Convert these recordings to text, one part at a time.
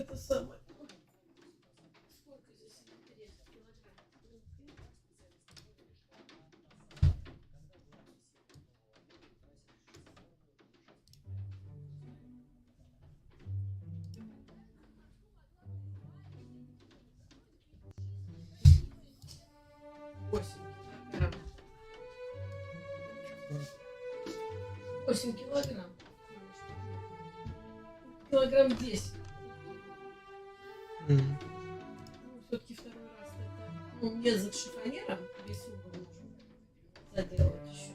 это самое. 8 килограмм. 8 килограмм. Килограмм 10. Ну, все-таки второй раз это. Ну, мне за шифонером весь угол нужно заделать еще.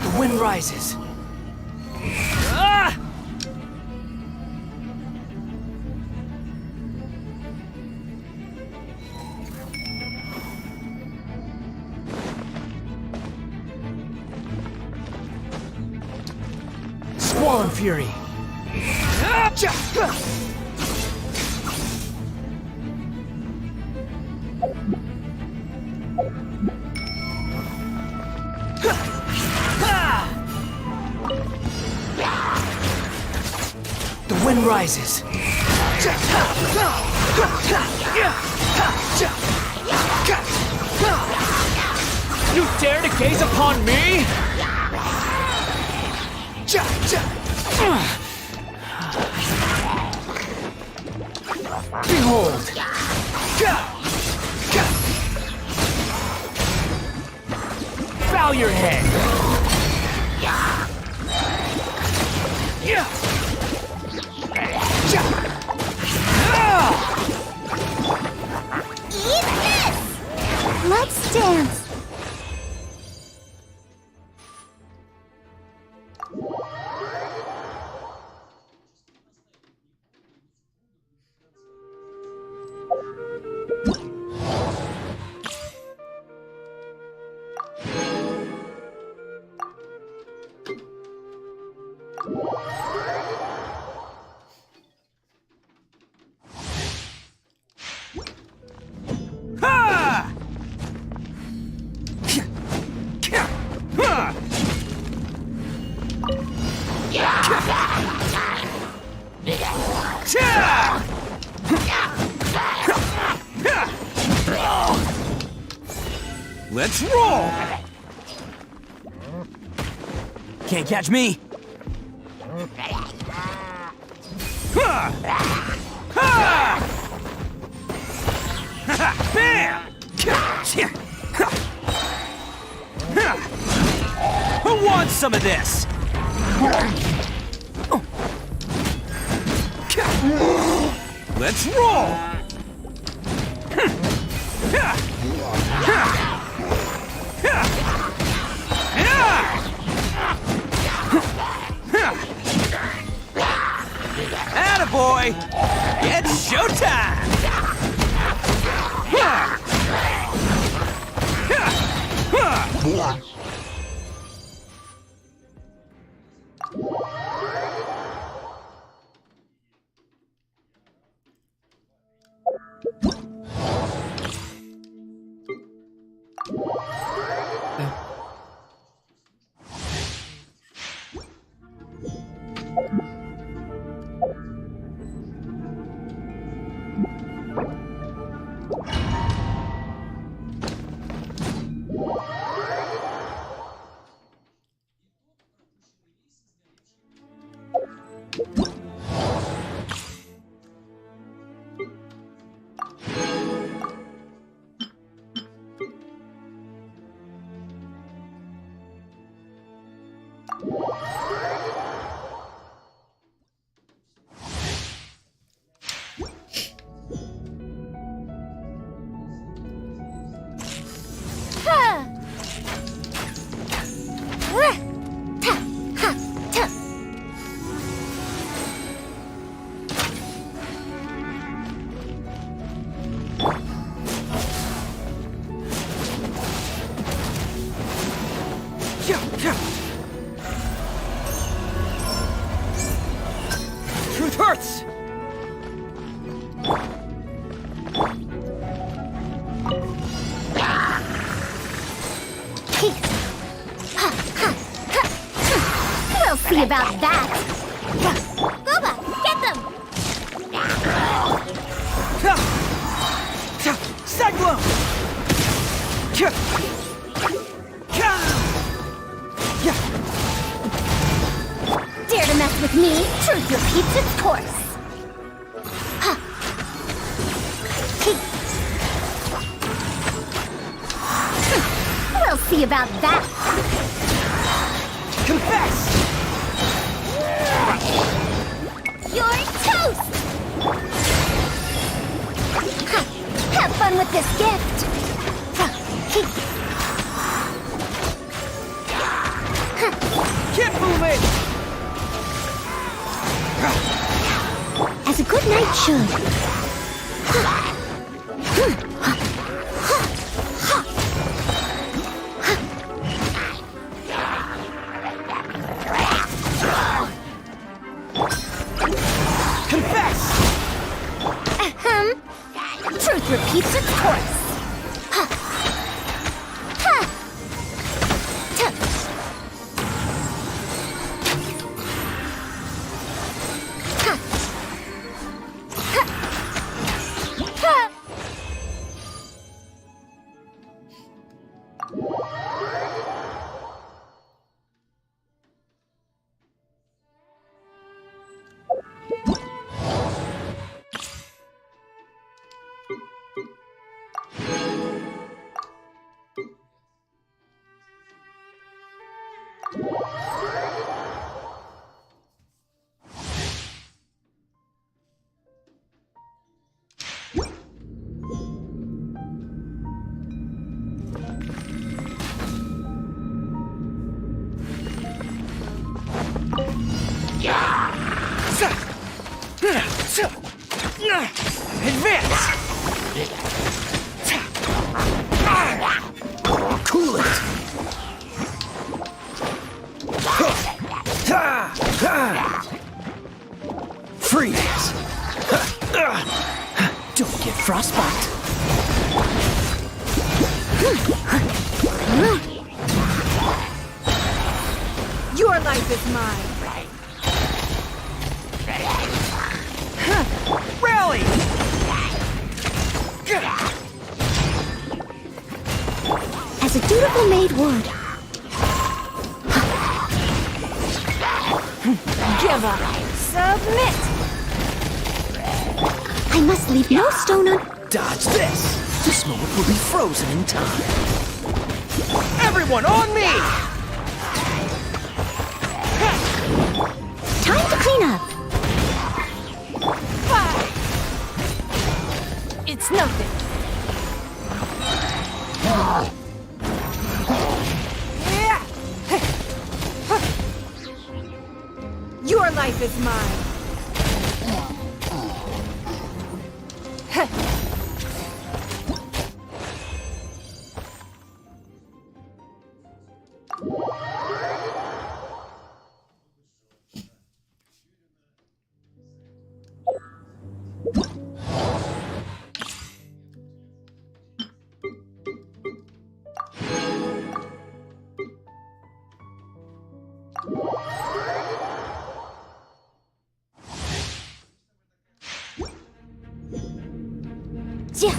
The wind rises. Squall fury. The wind rises. You dare to gaze upon me? Behold! Bow your head! Eat this! Let's dance! Let's roll! Can't catch me! Bam! Who wants some of this? Let's roll! Attaboy! It's showtime! hurts! We'll see about that. Booba, get them! Cyclone! Dare to mess with me? Truth repeats its course. We'll see about that. Confess! You're toast! Have fun with this gift. Keep moving! As a good knight should. Confess! Truth repeats its course. Advance! Cool it! Freeze! Don't get frostbite! Your life is mine. Rally! As a dutiful maid would. Give up. Submit. I must leave no stone un... Dodge this! This moment will be frozen in time. Everyone on me! Time to clean up. It's nothing. Your life is mine. Yeah.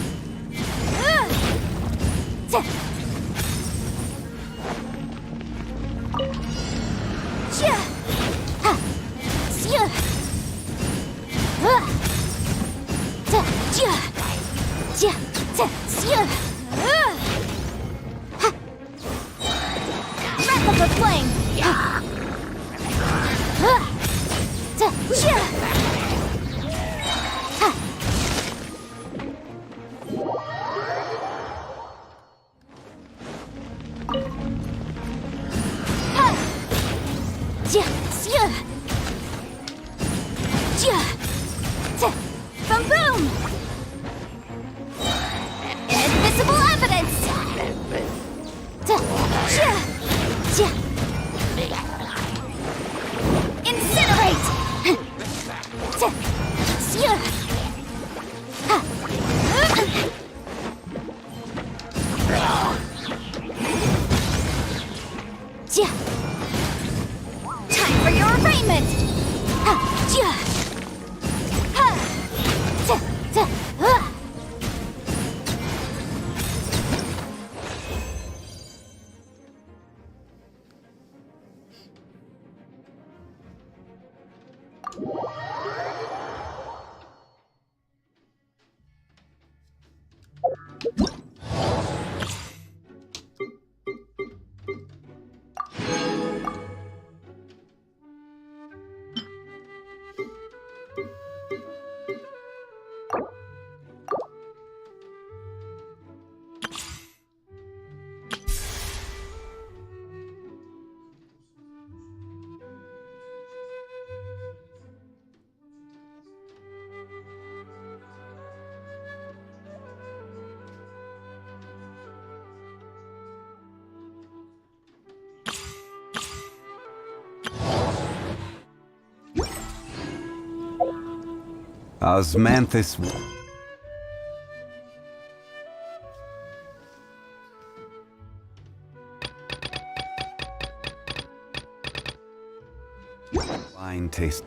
Wrap up the flame. Boom boom! Invisible evidence! Incinerate! Osmanthus. Wine taste.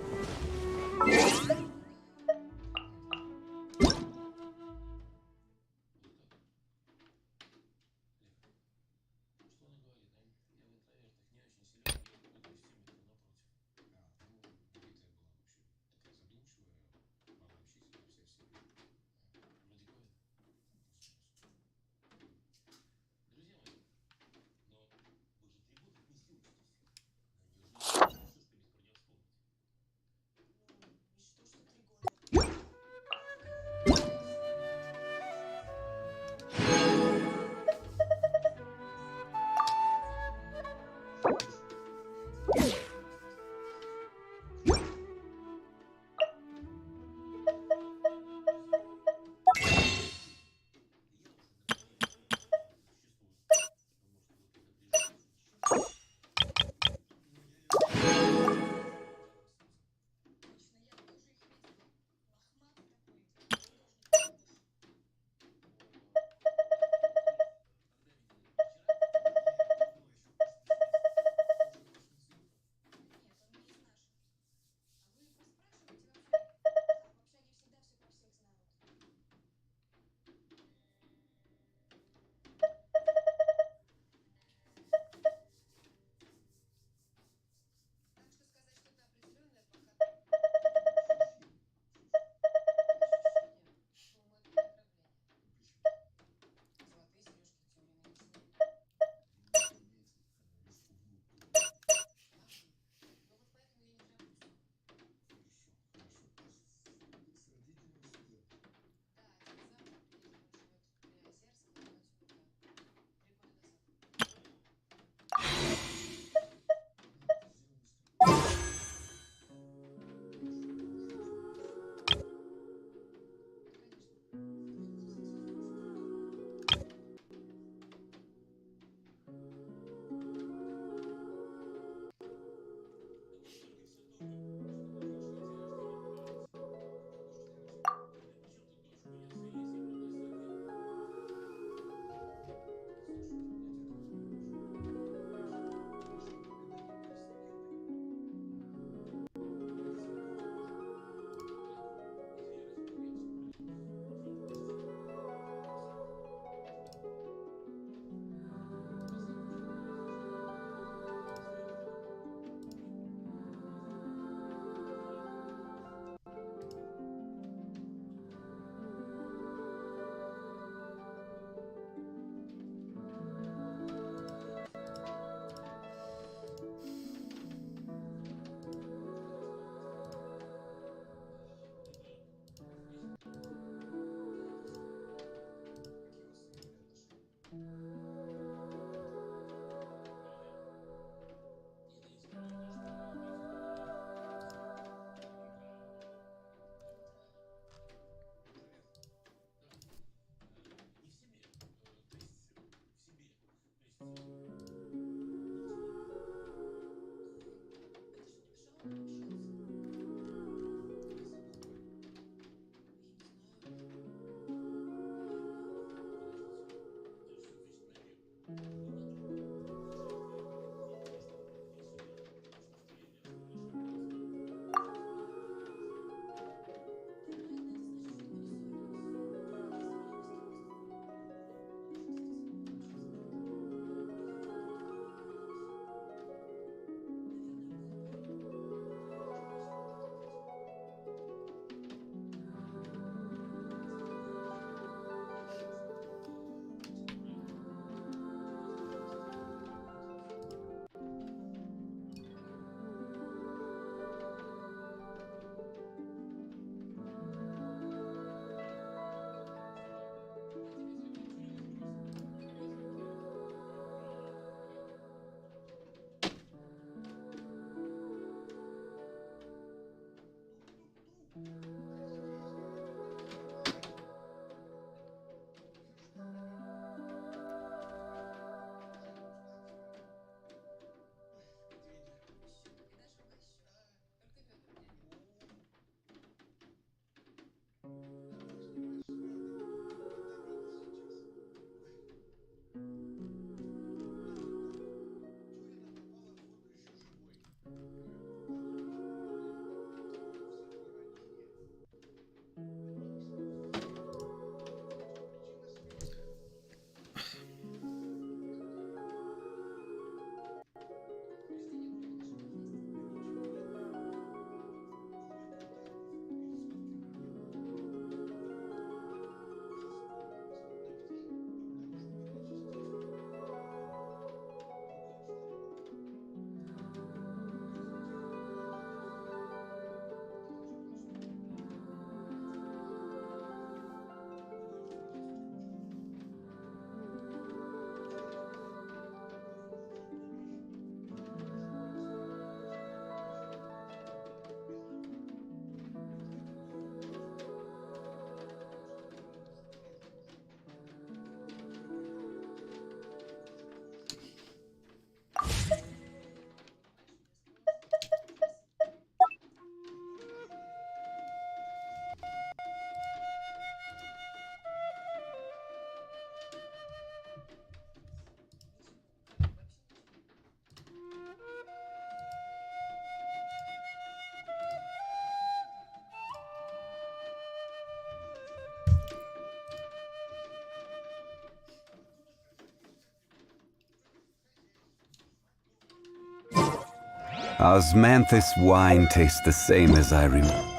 Osmanthus wine tastes the same as I remember.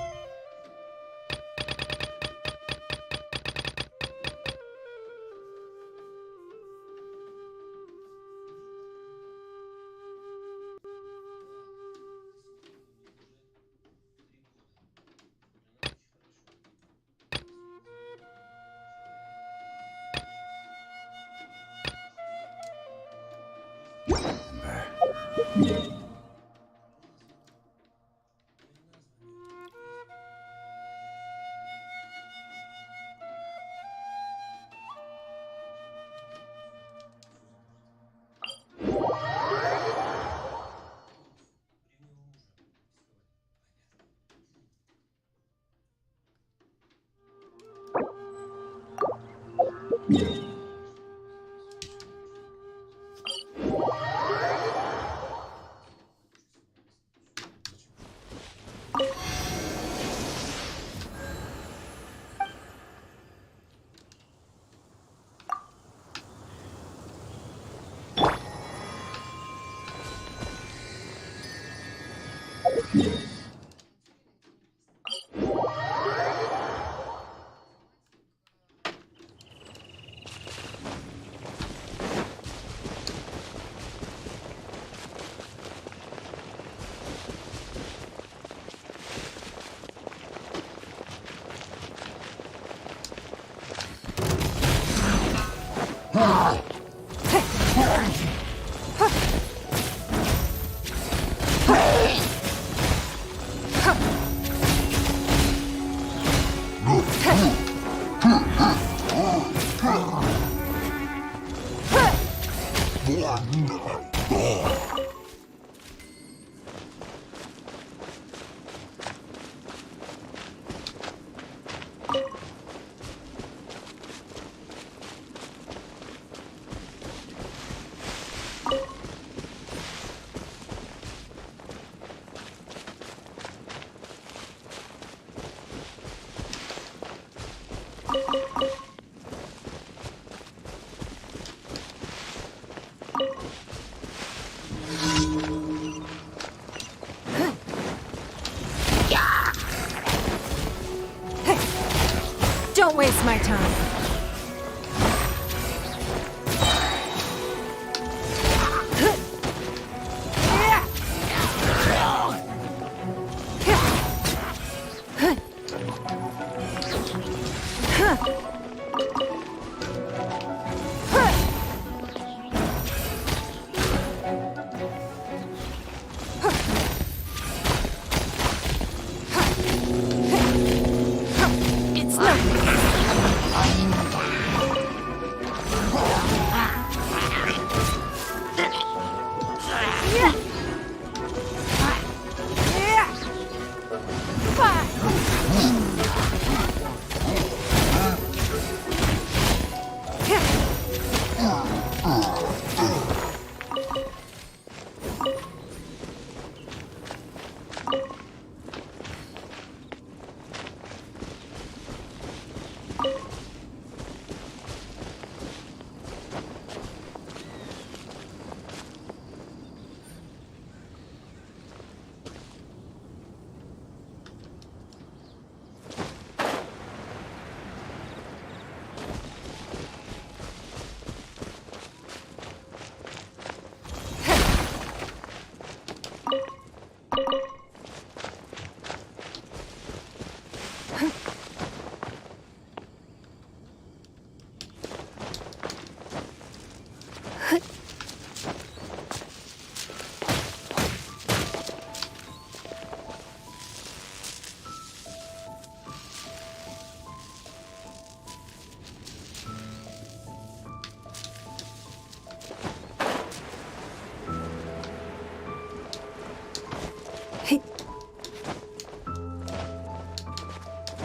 Don't waste my time. It's nothing.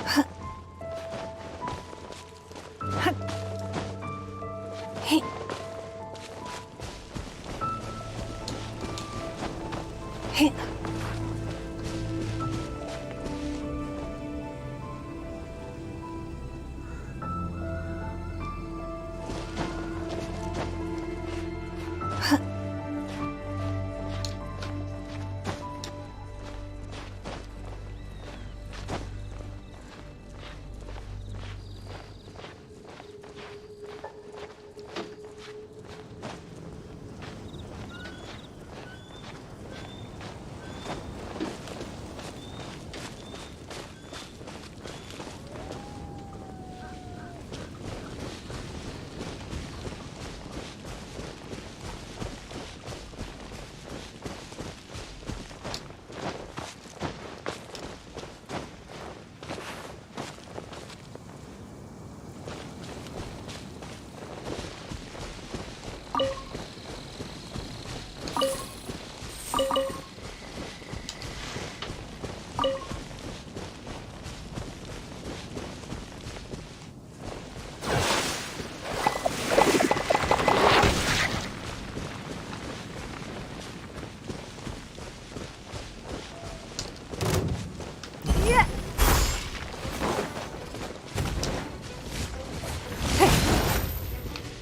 Huh.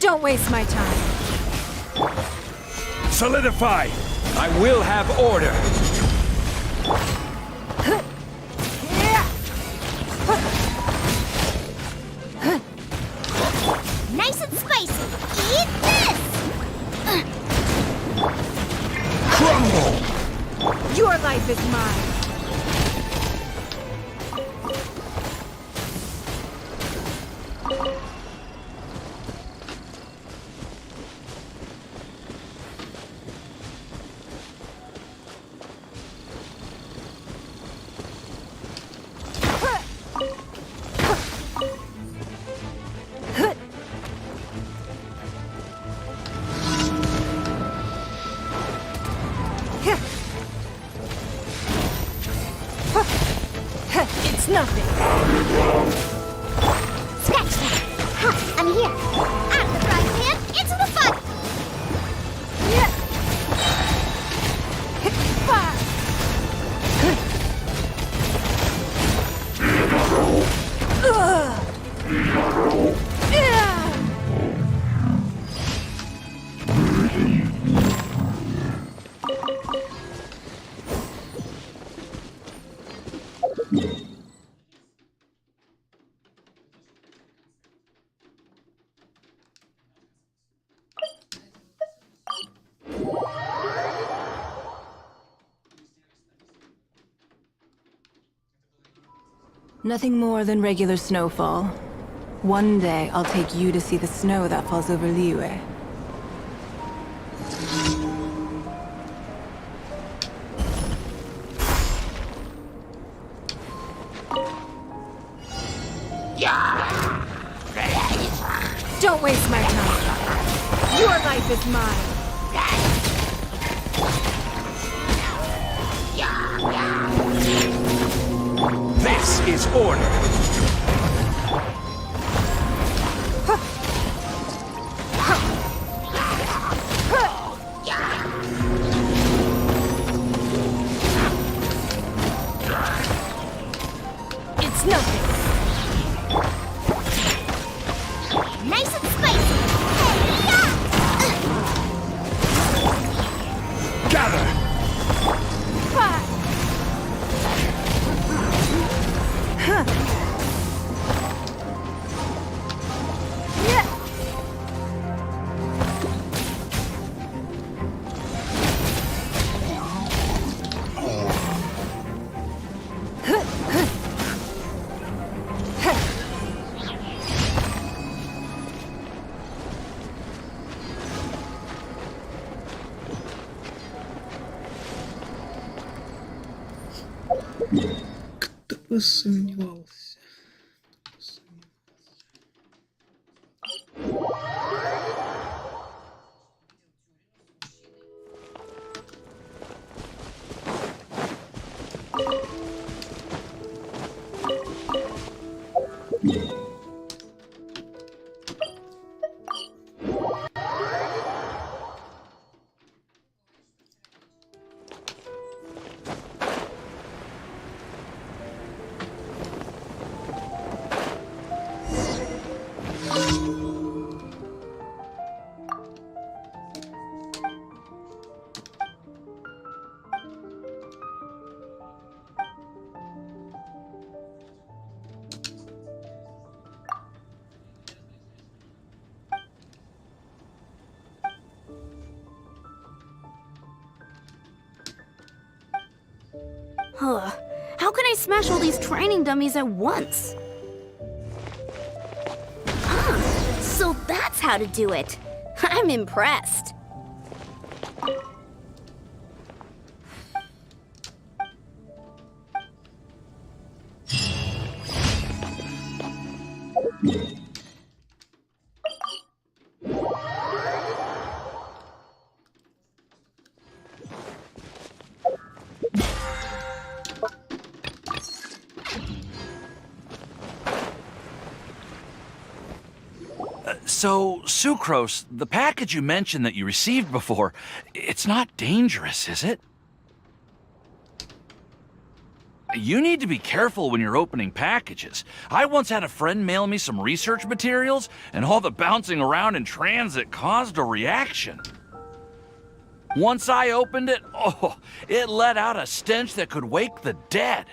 Don't waste my time. Solidify! I will have order! Nice and spicy. Eat this! Crumble! Your life is mine. It's nothing. Scratch that. Huh, I'm here. Out of the frying pan, into the fire. Nothing more than regular snowfall. One day, I'll take you to see the snow that falls over Liyue. Don't waste my time. Your life is mine. This is order! It's nothing. Nice and spicy. Gather! Кто бы сомневался. Huh. How can I smash all these training dummies at once? Ah, so that's how to do it. I'm impressed. So, Sucrose, the package you mentioned that you received before, it's not dangerous, is it? You need to be careful when you're opening packages. I once had a friend mail me some research materials, and all the bouncing around in transit caused a reaction. Once I opened it, oh, it let out a stench that could wake the dead.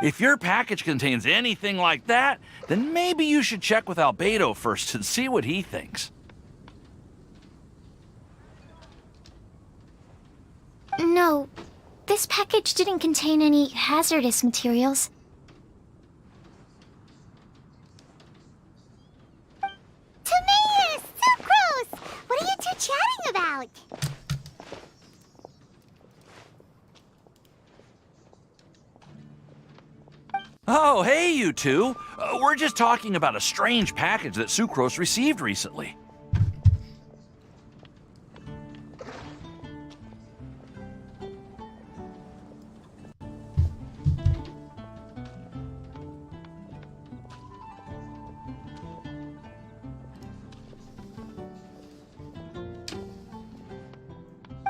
If your package contains anything like that, then maybe you should check with Albedo first and see what he thinks. No, this package didn't contain any hazardous materials. Timaeus! Sucrose! What are you two chatting about? Oh, hey, you two. We're just talking about a strange package that Sucrose received recently.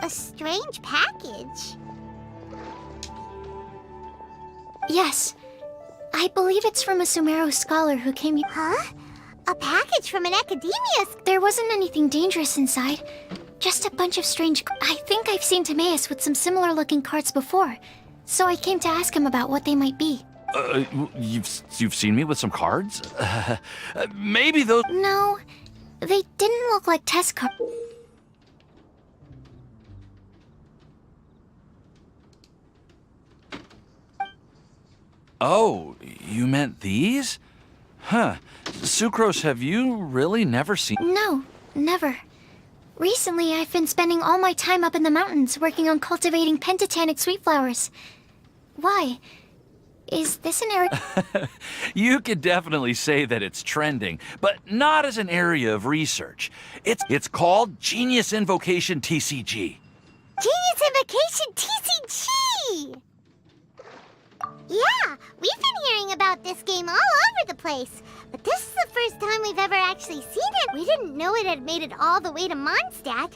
A strange package? Yes. I believe it's from a Sumeru scholar who came here. Huh? A package from an academia? There wasn't anything dangerous inside. Just a bunch of strange... I think I've seen Timaeus with some similar-looking cards before. So I came to ask him about what they might be. You've seen me with some cards? Maybe those... No, they didn't look like test cards. Oh, you meant these? Huh. Sucrose, have you really never seen... No, never. Recently, I've been spending all my time up in the mountains working on cultivating pentatonic sweet flowers. Why? Is this an area... You could definitely say that it's trending, but not as an area of research. It's called Genius Invocation TCG. Genius Invocation TCG! Yeah, we've been hearing about this game all over the place. But this is the first time we've ever actually seen it. We didn't know it had made it all the way to Mondstadt.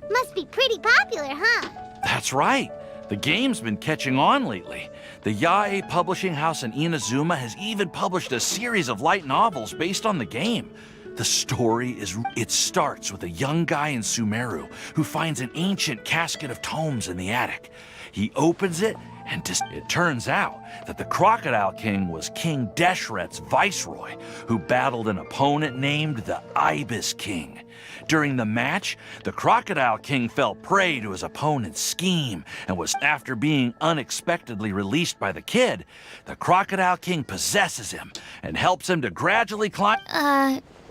Must be pretty popular, huh? That's right. The game's been catching on lately. The Yae publishing house in Inazuma has even published a series of light novels based on the game. The story it starts with a young guy in Sumeru who finds an ancient casket of tomes in the attic. He opens it, and it turns out that the Crocodile King was King Deshret's viceroy, who battled an opponent named the Ibis King. During the match, the Crocodile King fell prey to his opponent's scheme, and after being unexpectedly released by the kid, the Crocodile King possesses him and helps him to gradually climb...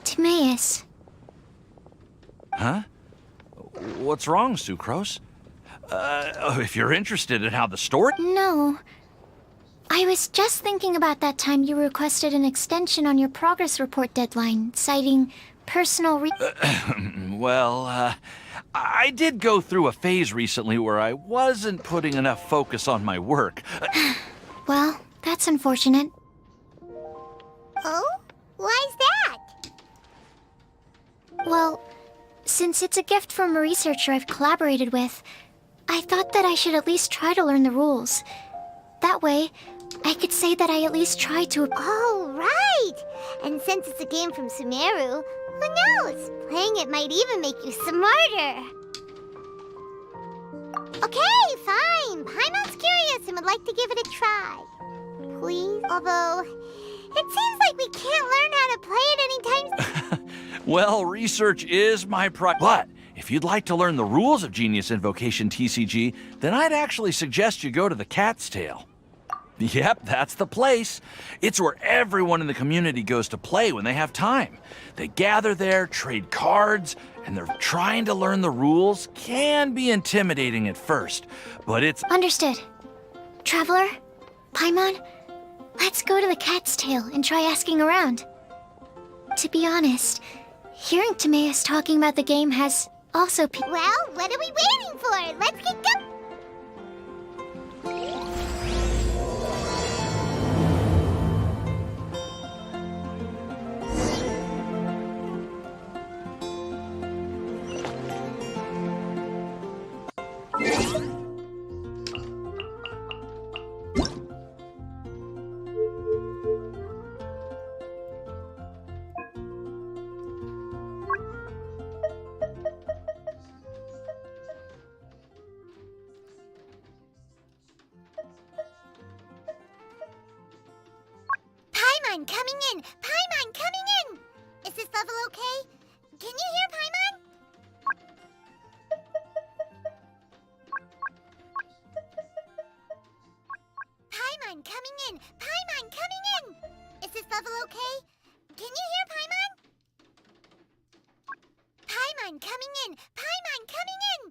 Timaeus. Huh? What's wrong, Sucrose? If you're interested in how the story... No. I was just thinking about that time you requested an extension on your progress report deadline, citing personal I did go through a phase recently where I wasn't putting enough focus on my work. Well, that's unfortunate. Oh? Why's that? Well, since it's a gift from a researcher I've collaborated with, I thought that I should at least try to learn the rules. That way, I could say that I at least tried to... Oh, right! And since it's a game from Sumeru, who knows? Playing it might even make you smarter. Okay, fine. Paimon's curious and would like to give it a try. Please? Although, it seems like we can't learn how to play it anytime... Well, research is my But if you'd like to learn the rules of Genius Invocation TCG, then I'd actually suggest you go to the Cat's Tail. Yep, that's the place. It's where everyone in the community goes to play when they have time. They gather there, trade cards, and they're trying to learn the rules. Can be intimidating at first, but it's... Understood. Traveler, Paimon, let's go to the Cat's Tail and try asking around. To be honest, hearing Timaeus talking about the game has also Well, what are we waiting for? Let's get going. Paimon coming in! Paimon coming in! Is this level okay? Can you hear Paimon? Paimon coming in! Paimon coming in! Is this level okay? Can you hear Paimon? Paimon coming in! Paimon coming in!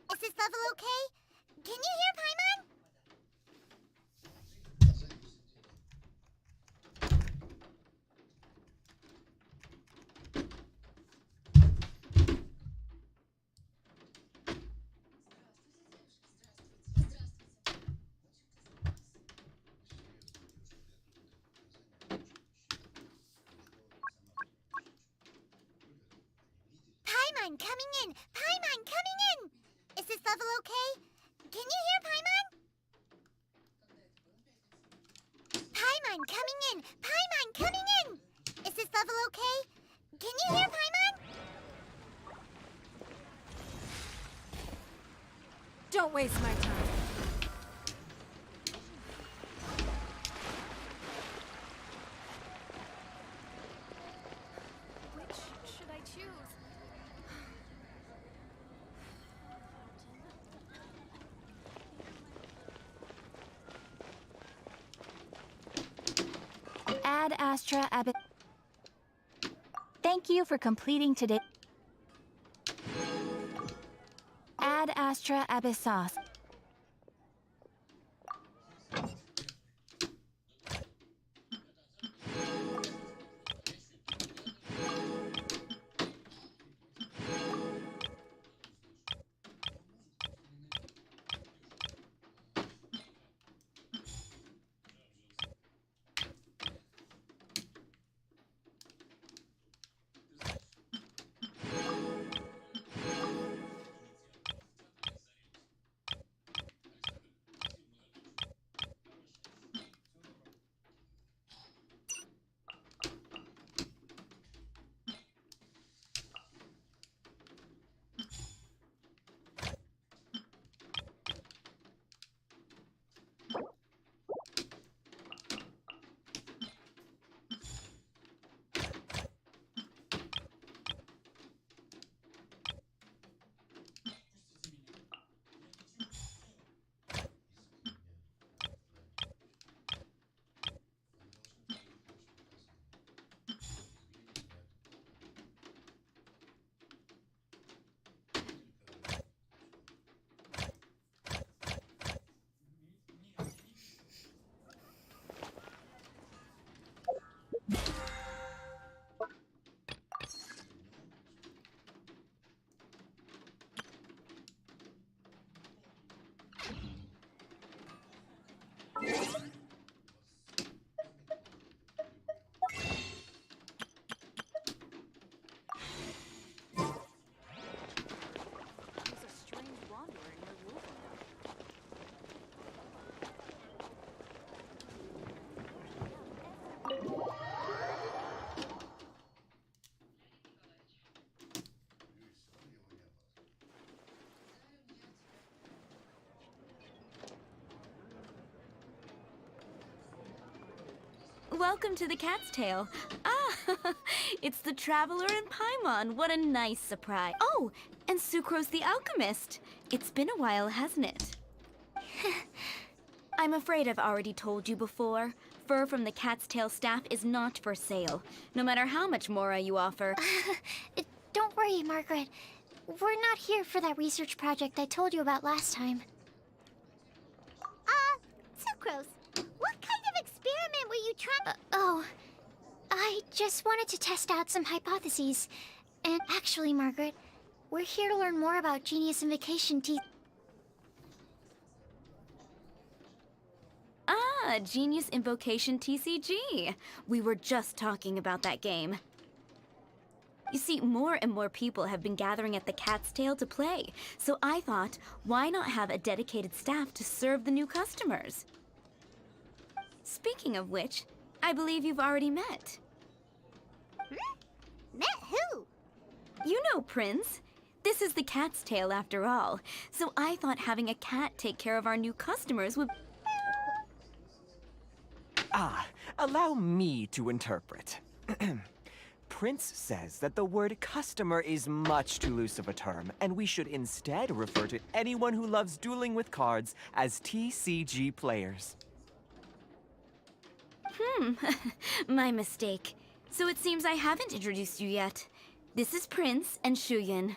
Is this level okay? Can you hear Paimon? Paimon coming in! Paimon coming in! Is this level okay? Can you hear Paimon? Paimon coming in! Paimon coming in! Is this level okay? Can you hear Paimon? Don't waste my time. Which should I choose? Ad Astra Abbot. Thank you for completing today. Ad Astra Abyssos. Welcome to the Cat's Tail. Ah, it's the Traveler and Paimon. What a nice surprise. Oh, and Sucrose the Alchemist. It's been a while, hasn't it? I'm afraid I've already told you before. Fur from the Cat's Tail staff is not for sale, no matter how much Mora you offer. Don't worry, Margaret. We're not here for that research project I told you about last time. Sucrose, what experiment were you trying? I just wanted to test out some hypotheses. And actually, Margaret, we're here to learn more about Genius Invocation Ah, Genius Invocation TCG. We were just talking about that game. You see, more and more people have been gathering at the Cat's Tail to play, so I thought, why not have a dedicated staff to serve the new customers? Speaking of which, I believe you've already met. Met who? You know Prince. This is the Cat's Tail after all, so I thought having a cat take care of our new customers would... Ah, allow me to interpret. Prince says that the word customer is much too loose of a term, and we should instead refer to anyone who loves dueling with cards as TCG players. My mistake. So it seems I haven't introduced you yet. This is Prince and Shuyan.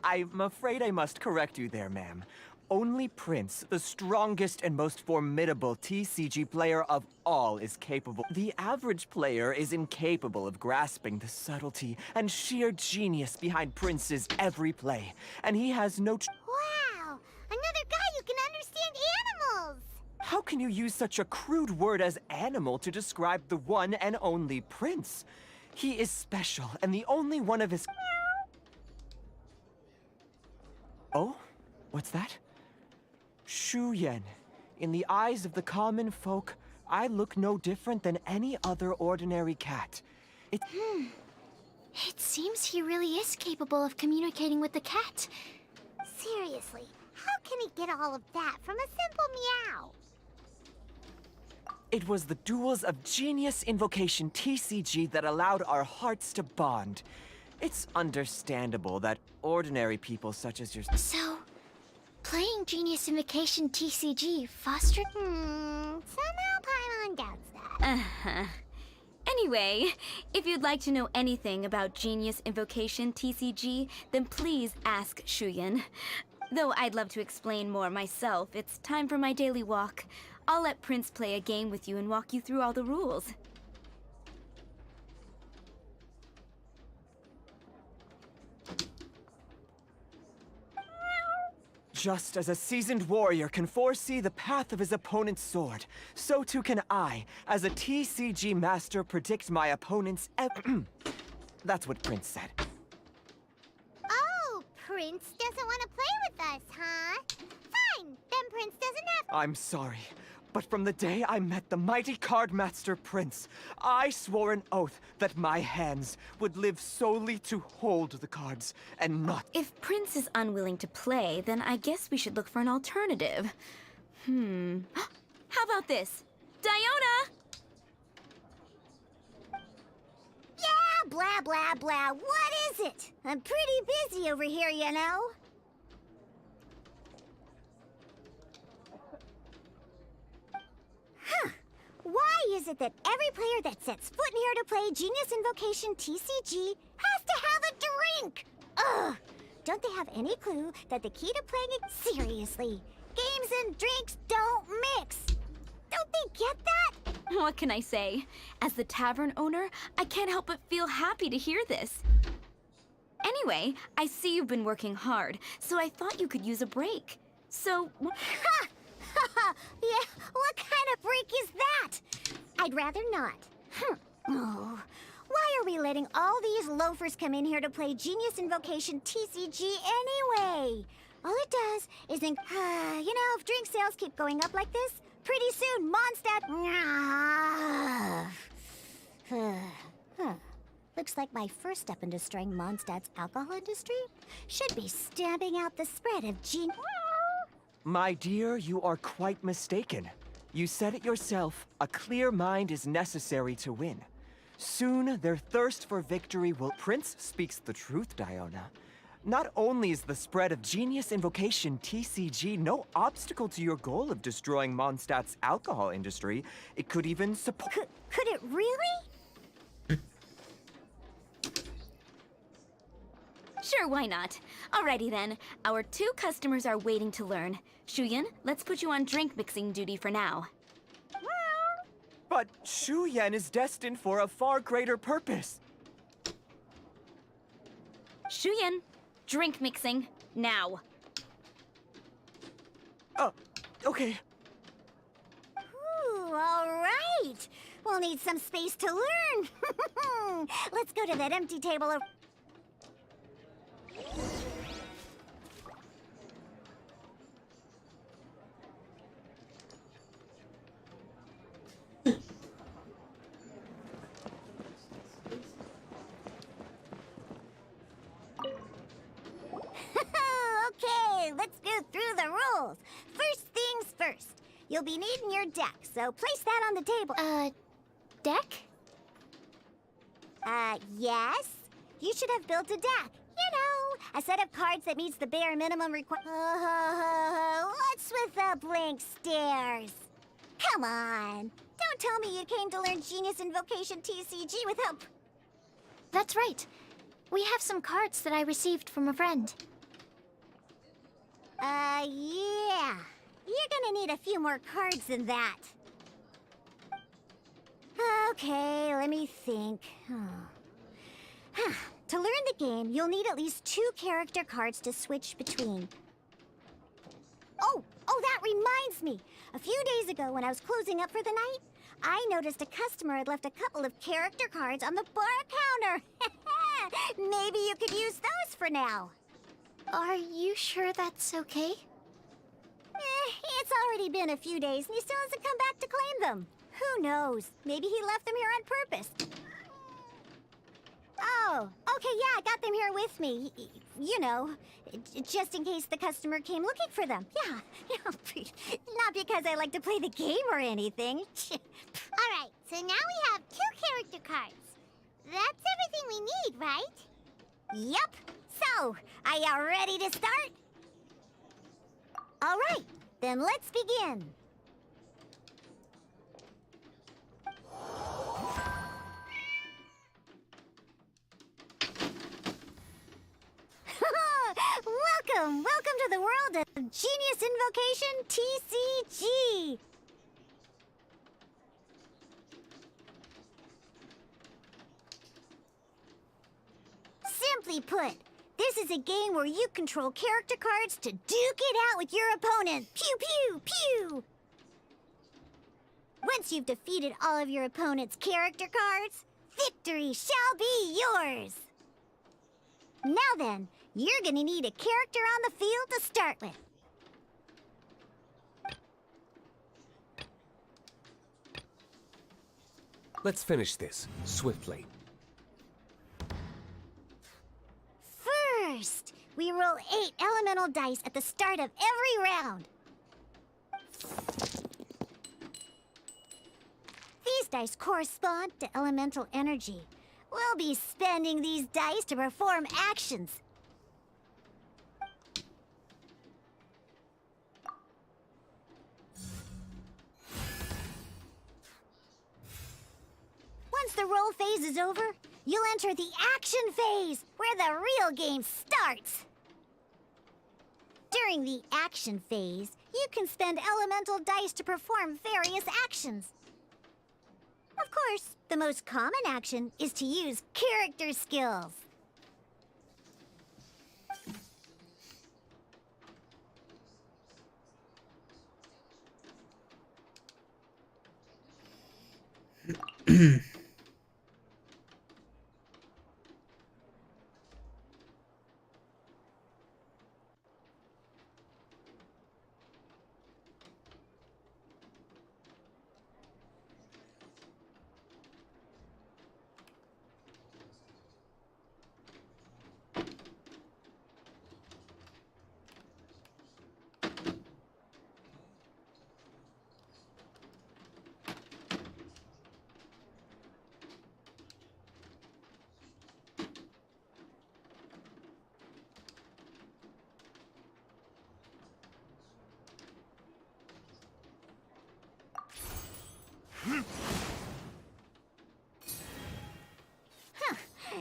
I'm afraid I must correct you there, ma'am. Only Prince, the strongest and most formidable TCG player of all, is capable. The average player is incapable of grasping the subtlety and sheer genius behind Prince's every play, and he has no Wow! Another guy who can understand animals! How can you use such a crude word as animal to describe the one and only Prince? He is special and the only one of his... Oh? What's that? Shuyan. In the eyes of the common folk, I look no different than any other ordinary cat. It seems he really is capable of communicating with the cat. Seriously, how can he get all of that from a simple meow? It was the duels of Genius Invocation TCG that allowed our hearts to bond. It's understandable that ordinary people such as yourself... So, playing Genius Invocation TCG fostered... Somehow Paimon doubts that. Anyway, if you'd like to know anything about Genius Invocation TCG, then please ask Shuyan. Though I'd love to explain more myself, it's time for my daily walk. I'll let Prince play a game with you and walk you through all the rules. Just as a seasoned warrior can foresee the path of his opponent's sword, so too can I, as a TCG master, predict my opponent's That's what Prince said. Oh, Prince doesn't want to play with us, huh? Fine, then Prince doesn't have... I'm sorry, but from the day I met the mighty cardmaster Prince, I swore an oath that my hands would live solely to hold the cards and not... If Prince is unwilling to play, then I guess we should look for an alternative. How about this? Diona! Yeah, blah, blah, blah. What is it? I'm pretty busy over here, you know. Why is it that every player that sets foot in here to play Genius Invocation TCG has to have a drink? Ugh! Don't they have any clue that the key to playing it... Seriously, games and drinks don't mix. Don't they get that? What can I say? As the tavern owner, I can't help but feel happy to hear this. Anyway, I see you've been working hard, so I thought you could use a break. So... Yeah, what kind of break is that? I'd rather not. Oh, why are we letting all these loafers come in here to play Genius Invocation TCG anyway? All it does is you know, if drink sales keep going up like this, pretty soon Mondstadt... Looks like my first step in destroying Mondstadt's alcohol industry should be stamping out the spread of My dear, you are quite mistaken. You said it yourself, a clear mind is necessary to win. Soon, their thirst for victory will... Prince speaks the truth, Diona. Not only is the spread of Genius Invocation TCG no obstacle to your goal of destroying Mondstadt's alcohol industry, it could even support... Could it really? Sure, why not? Alrighty then. Our 2 customers are waiting to learn. Shuyan, let's put you on drink mixing duty for now. But Shu Yan is destined for a far greater purpose. Shuyan, drink mixing, now. Okay. Ooh, all right. We'll need some space to learn. Let's go to that empty table. Okay, let's go through the rules. First things first. You'll be needing your deck, so place that on the table. Deck? Yes? You should have built a deck. You know, a set of cards that meets the bare minimum what's with the blank stares? Come on. Don't tell me you came to learn Genius Invocation TCG without... That's right. We have some cards that I received from a friend. Yeah. You're gonna need a few more cards than that. Okay, let me think. To learn the game, you'll need at least 2 character cards to switch between. Oh, that reminds me. A few days ago, when I was closing up for the night, I noticed a customer had left a couple of character cards on the bar counter. Maybe you could use those for now. Are you sure that's okay? It's already been a few days and he still hasn't come back to claim them. Who knows? Maybe he left them here on purpose. Oh, okay, yeah, I got them here with me. You know, just in case the customer came looking for them. Yeah, not because I like to play the game or anything. All right, so now we have 2 character cards. That's everything we need, right? Yep. So, are you ready to start? All right, then let's begin. Welcome to the world of Genius Invocation TCG. Simply put, this is a game where you control character cards to duke it out with your opponent. Pew, pew, pew! Once you've defeated all of your opponent's character cards, victory shall be yours! Now then, you're gonna need a character on the field to start with. Let's finish this swiftly. First, we roll 8 elemental dice at the start of every round. These dice correspond to elemental energy. We'll be spending these dice to perform actions. Once the roll phase is over, you'll enter the action phase, where the real game starts. During the action phase, you can spend elemental dice to perform various actions. Of course, the most common action is to use character skills.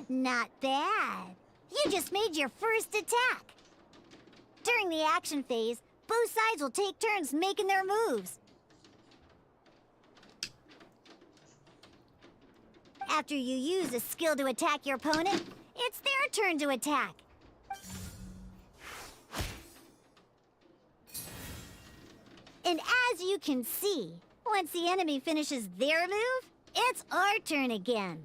Not bad. You just made your first attack. During the action phase, both sides will take turns making their moves. After you use a skill to attack your opponent, it's their turn to attack. And as you can see, once the enemy finishes their move, it's our turn again.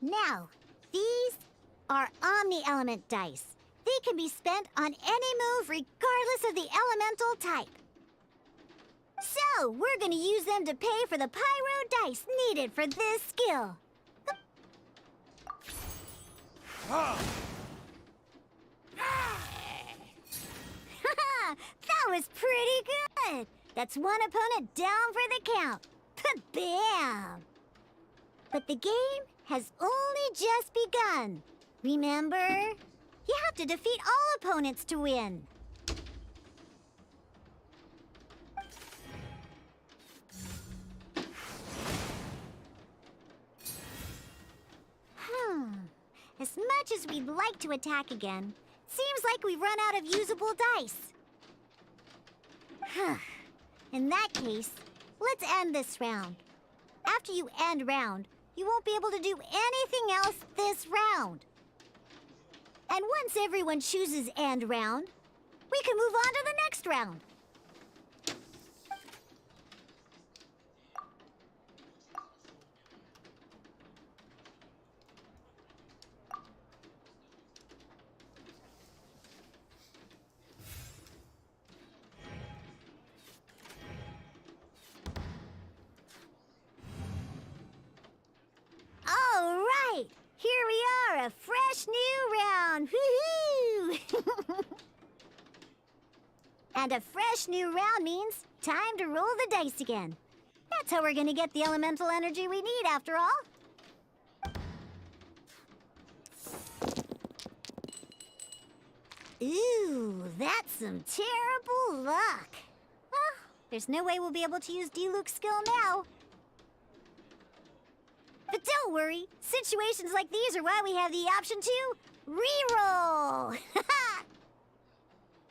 Now, these are omni-element dice. They can be spent on any move regardless of the elemental type. So, we're gonna use them to pay for the pyro dice needed for this skill. That was pretty good! That's one opponent down for the count. Bam! But the game has only just begun. Remember? You have to defeat all opponents to win. As much as we'd like to attack again, seems like we've run out of usable dice. In that case, let's end this round. After you end round, you won't be able to do anything else this round. And once everyone chooses end round, we can move on to the next round. All right, here we are, a fresh new round. Woohoo! And a fresh new round means time to roll the dice again. That's how we're gonna get the elemental energy we need, after all. Ooh, that's some terrible luck. Well, there's no way we'll be able to use D-Luke's skill now. But don't worry, situations like these are why we have the option to re-roll.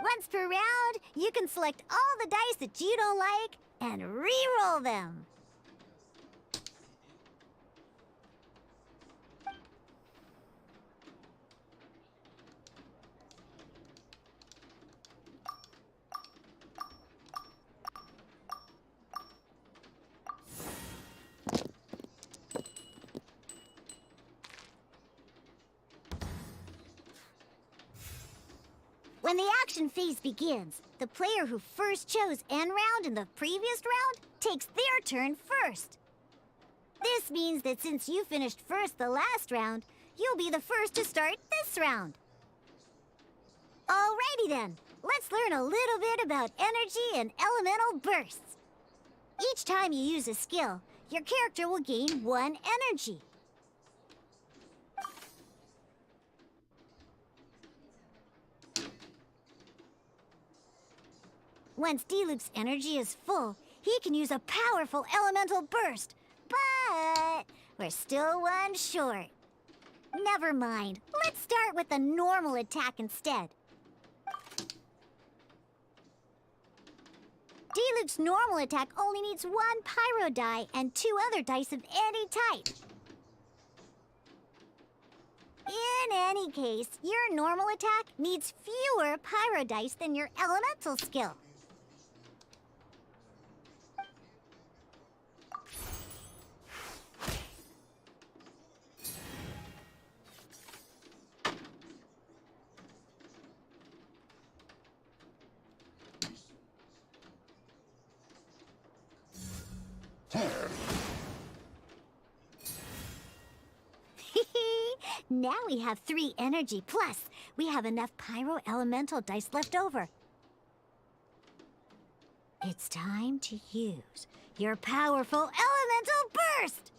Once per round, you can select all the dice that you don't like and re-roll them. When the action phase begins, the player who first chose end round in the previous round takes their turn first. This means that since you finished first the last round, you'll be the first to start this round. Alrighty then, let's learn a little bit about energy and elemental bursts. Each time you use a skill, your character will gain 1 energy. Once D-Luke's energy is full, he can use a powerful elemental burst. But we're still one short. Never mind. Let's start with a normal attack instead. D-Luke's normal attack only needs 1 pyro die and 2 other dice of any type. In any case, your normal attack needs fewer pyro dice than your elemental skill. Now we have 3 energy, plus we have enough pyro elemental dice left over. It's time to use your powerful elemental burst!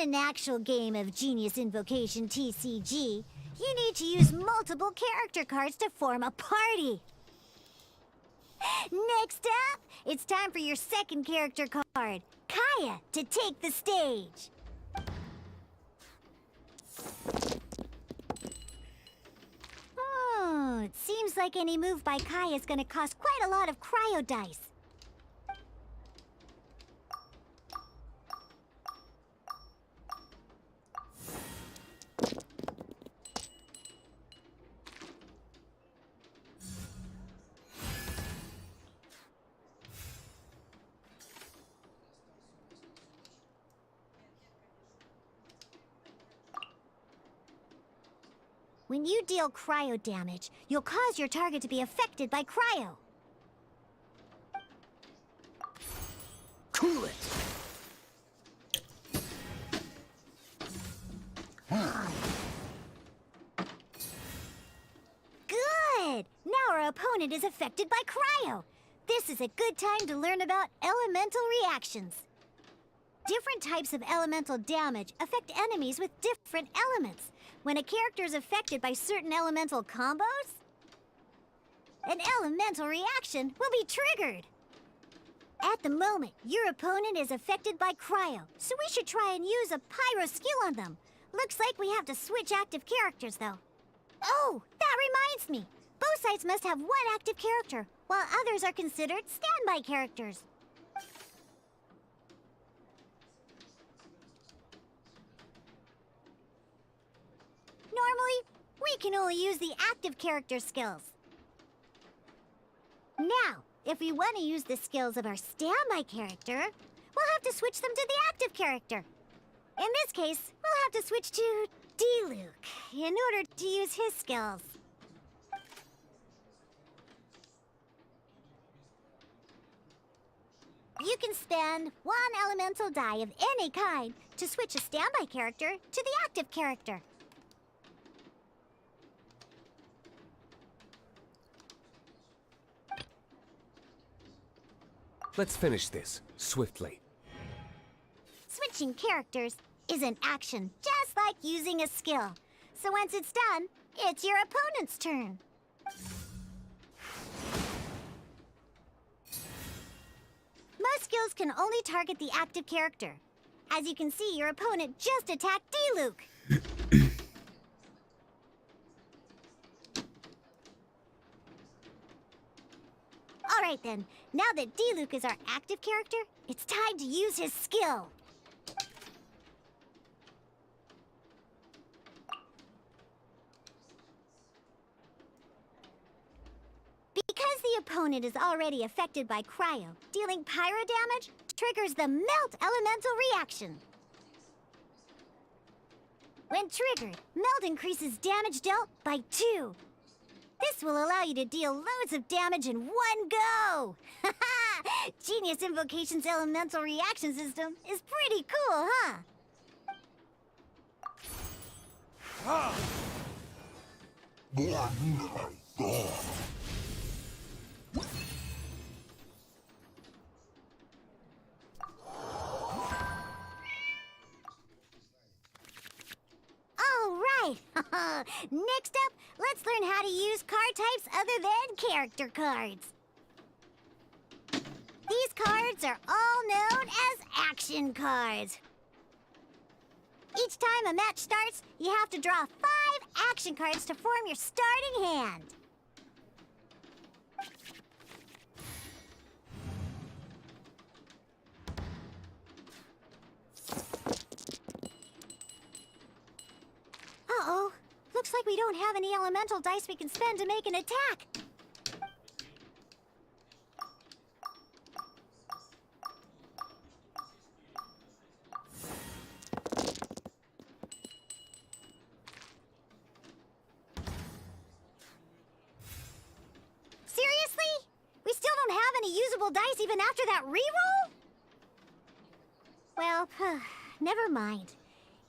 In an actual game of Genius Invocation TCG, you need to use multiple character cards to form a party. Next up, it's time for your second character card, Kaya, to take the stage. Oh, it seems like any move by Kaya is going to cost quite a lot of cryo dice. When you deal cryo damage, you'll cause your target to be affected by cryo. Cool it! Good! Now our opponent is affected by cryo. This is a good time to learn about elemental reactions. Different types of elemental damage affect enemies with different elements. When a character is affected by certain elemental combos, an elemental reaction will be triggered. At the moment, your opponent is affected by cryo, so we should try and use a pyro skill on them. Looks like we have to switch active characters, though. Oh, that reminds me. Both sides must have one active character, while others are considered standby characters. Normally, we can only use the active character skills. Now, if we want to use the skills of our standby character, we'll have to switch them to the active character. In this case, we'll have to switch to D-Luke in order to use his skills. You can spend one elemental die of any kind to switch a standby character to the active character. Let's finish this swiftly. Switching characters is an action, just like using a skill. So once it's done, it's your opponent's turn. Most skills can only target the active character. As you can see, your opponent just attacked D-Luke. Alright then, now that D-Luke is our active character, it's time to use his skill. Because the opponent is already affected by cryo, dealing pyro damage triggers the melt elemental reaction. When triggered, melt increases damage dealt by 2. This will allow you to deal loads of damage in one go! Genius Invocation's elemental reaction system is pretty cool, huh? All right! Next up, let's learn how to use card types other than character cards. These cards are all known as action cards. Each time a match starts, you have to draw 5 action cards to form your starting hand. Uh-oh. Looks like we don't have any elemental dice we can spend to make an attack. Seriously? We still don't have any usable dice even after that reroll? Well, never mind.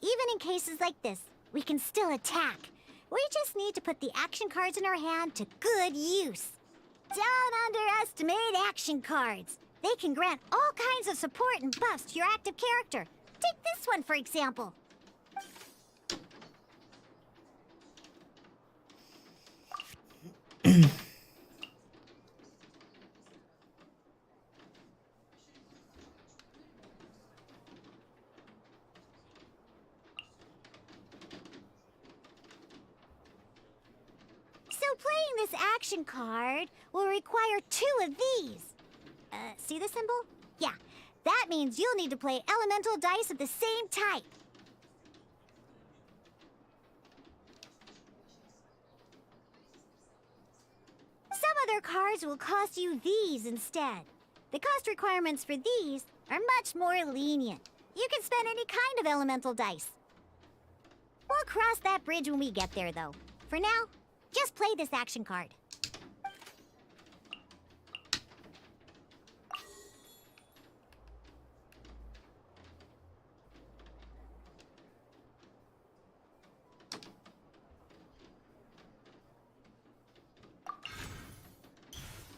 Even in cases like this, we can still attack. We just need to put the action cards in our hand to good use. Don't underestimate action cards. They can grant all kinds of support and buffs to your active character. Take this one, for example. So playing this action card will require 2 of these. See the symbol? Yeah, that means you'll need to play elemental dice of the same type. Some other cards will cost you these instead. The cost requirements for these are much more lenient. You can spend any kind of elemental dice. We'll cross that bridge when we get there, though. For now, just play this action card.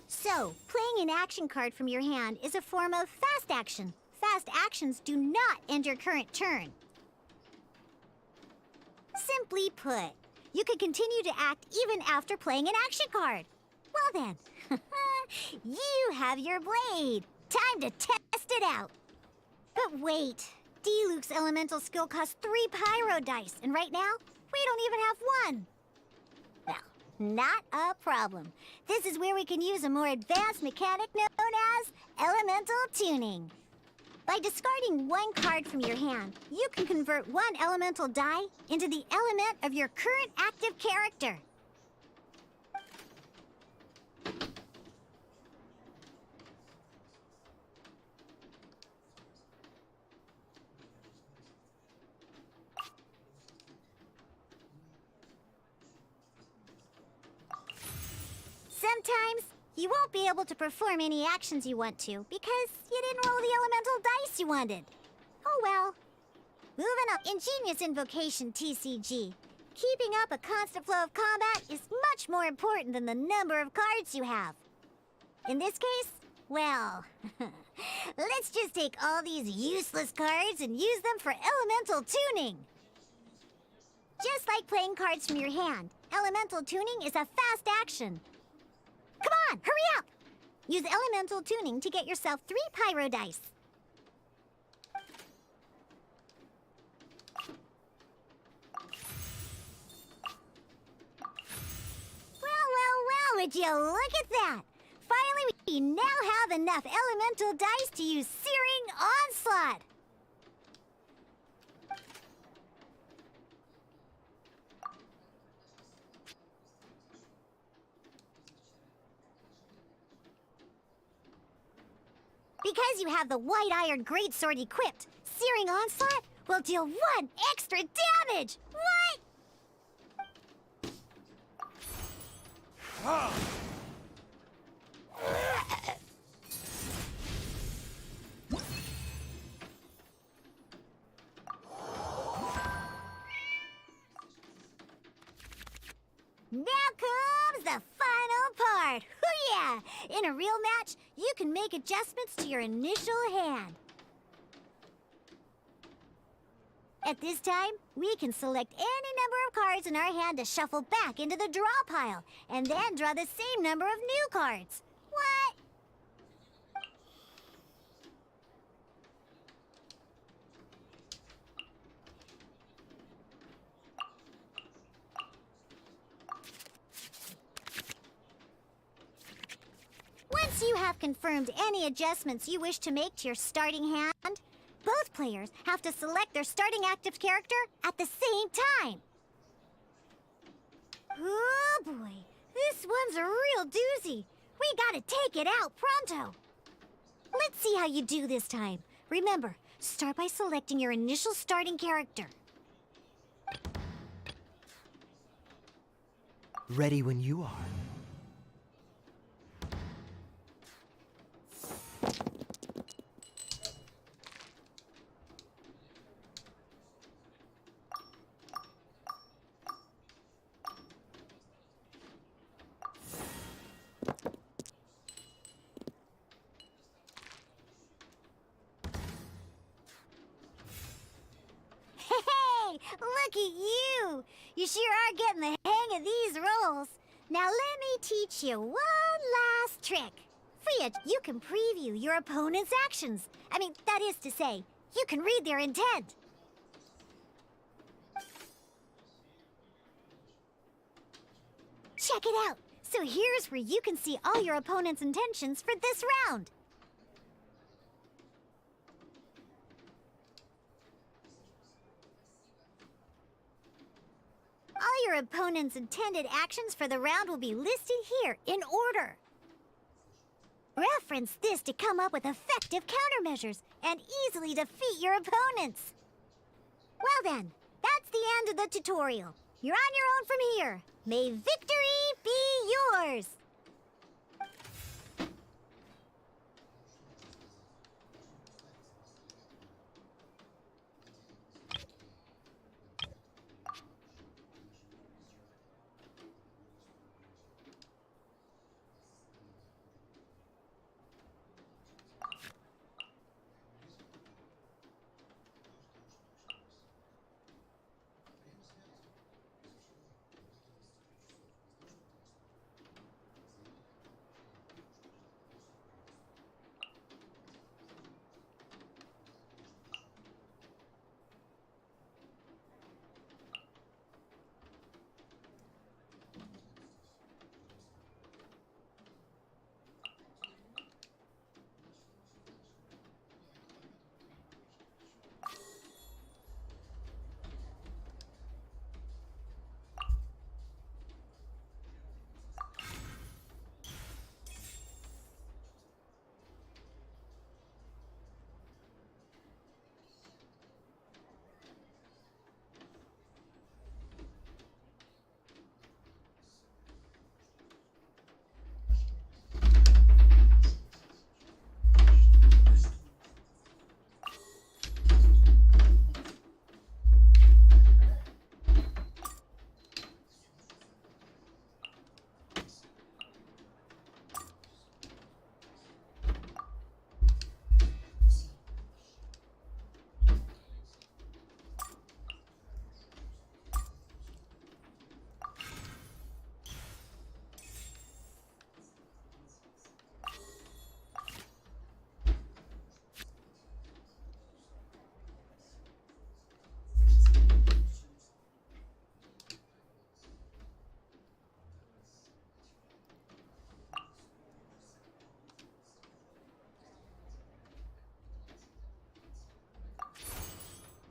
So, playing an action card from your hand is a form of fast action. Fast actions do not end your current turn. Simply put, you can continue to act even after playing an action card. Well then, you have your blade. Time to test it out. But wait, D-Luke's elemental skill costs 3 pyro dice, and right now, we don't even have 1. Well, not a problem. This is where we can use a more advanced mechanic known as elemental tuning. By discarding 1 card from your hand, you can convert 1 elemental die into the element of your current active character. Sometimes, you won't be able to perform any actions you want to because you didn't roll the elemental dice you wanted. Oh well. Moving up. Ingenious Invocation, TCG. Keeping up a constant flow of combat is much more important than the number of cards you have. In this case, well, let's just take all these useless cards and use them for elemental tuning. Just like playing cards from your hand, elemental tuning is a fast action. Come on, hurry up! Use elemental tuning to get yourself 3 pyro dice. Well, would you look at that? Finally, we now have enough elemental dice to use Searing Onslaught. Because you have the White Iron Greatsword equipped, Searing Onslaught will deal 1 extra damage! What? Now comes the final part! Hoo-yeah! In a real match, you can make adjustments to your initial hand. At this time, we can select any number of cards in our hand to shuffle back into the draw pile, and then draw the same number of new cards. What? Once you have confirmed any adjustments you wish to make to your starting hand, both players have to select their starting active character at the same time. Oh boy, this one's a real doozy. We gotta take it out pronto. Let's see how you do this time. Remember, start by selecting your initial starting character. Ready when you are. You're getting the hang of these rolls. Now let me teach you one last trick. Freya, you can preview your opponent's actions. I mean, that is to say, you can read their intent. Check it out. So here's where you can see all your opponent's intentions for this round. All your opponent's intended actions for the round will be listed here in order. Reference this to come up with effective countermeasures and easily defeat your opponents. Well then, that's the end of the tutorial. You're on your own from here. May victory be yours!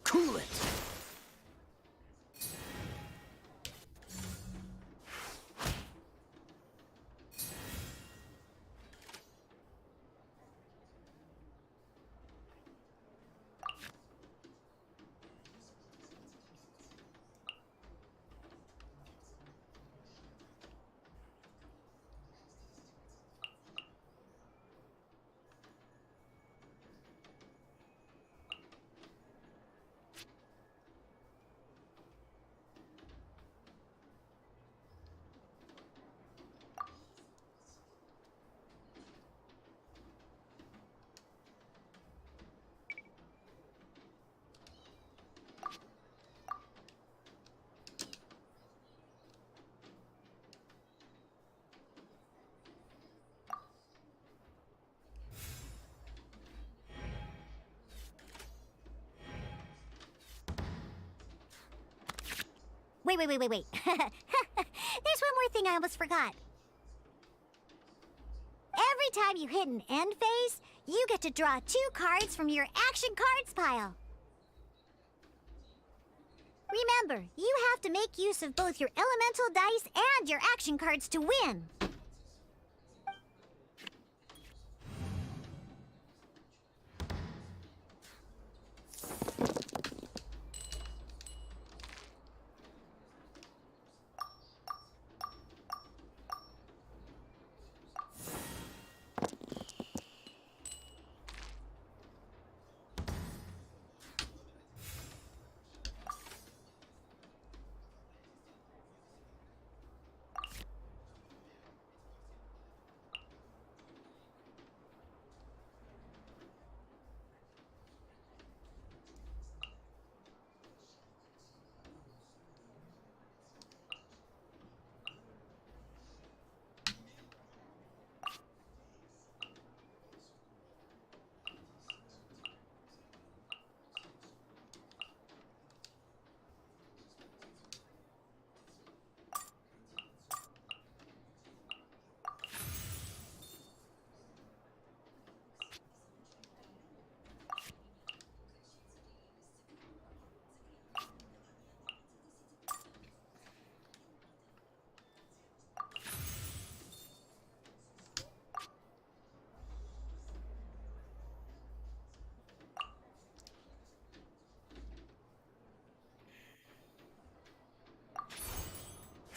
Cool it! Wait. There's one more thing I almost forgot. Every time you hit an end phase, you get to draw 2 cards from your action cards pile. Remember, you have to make use of both your elemental dice and your action cards to win.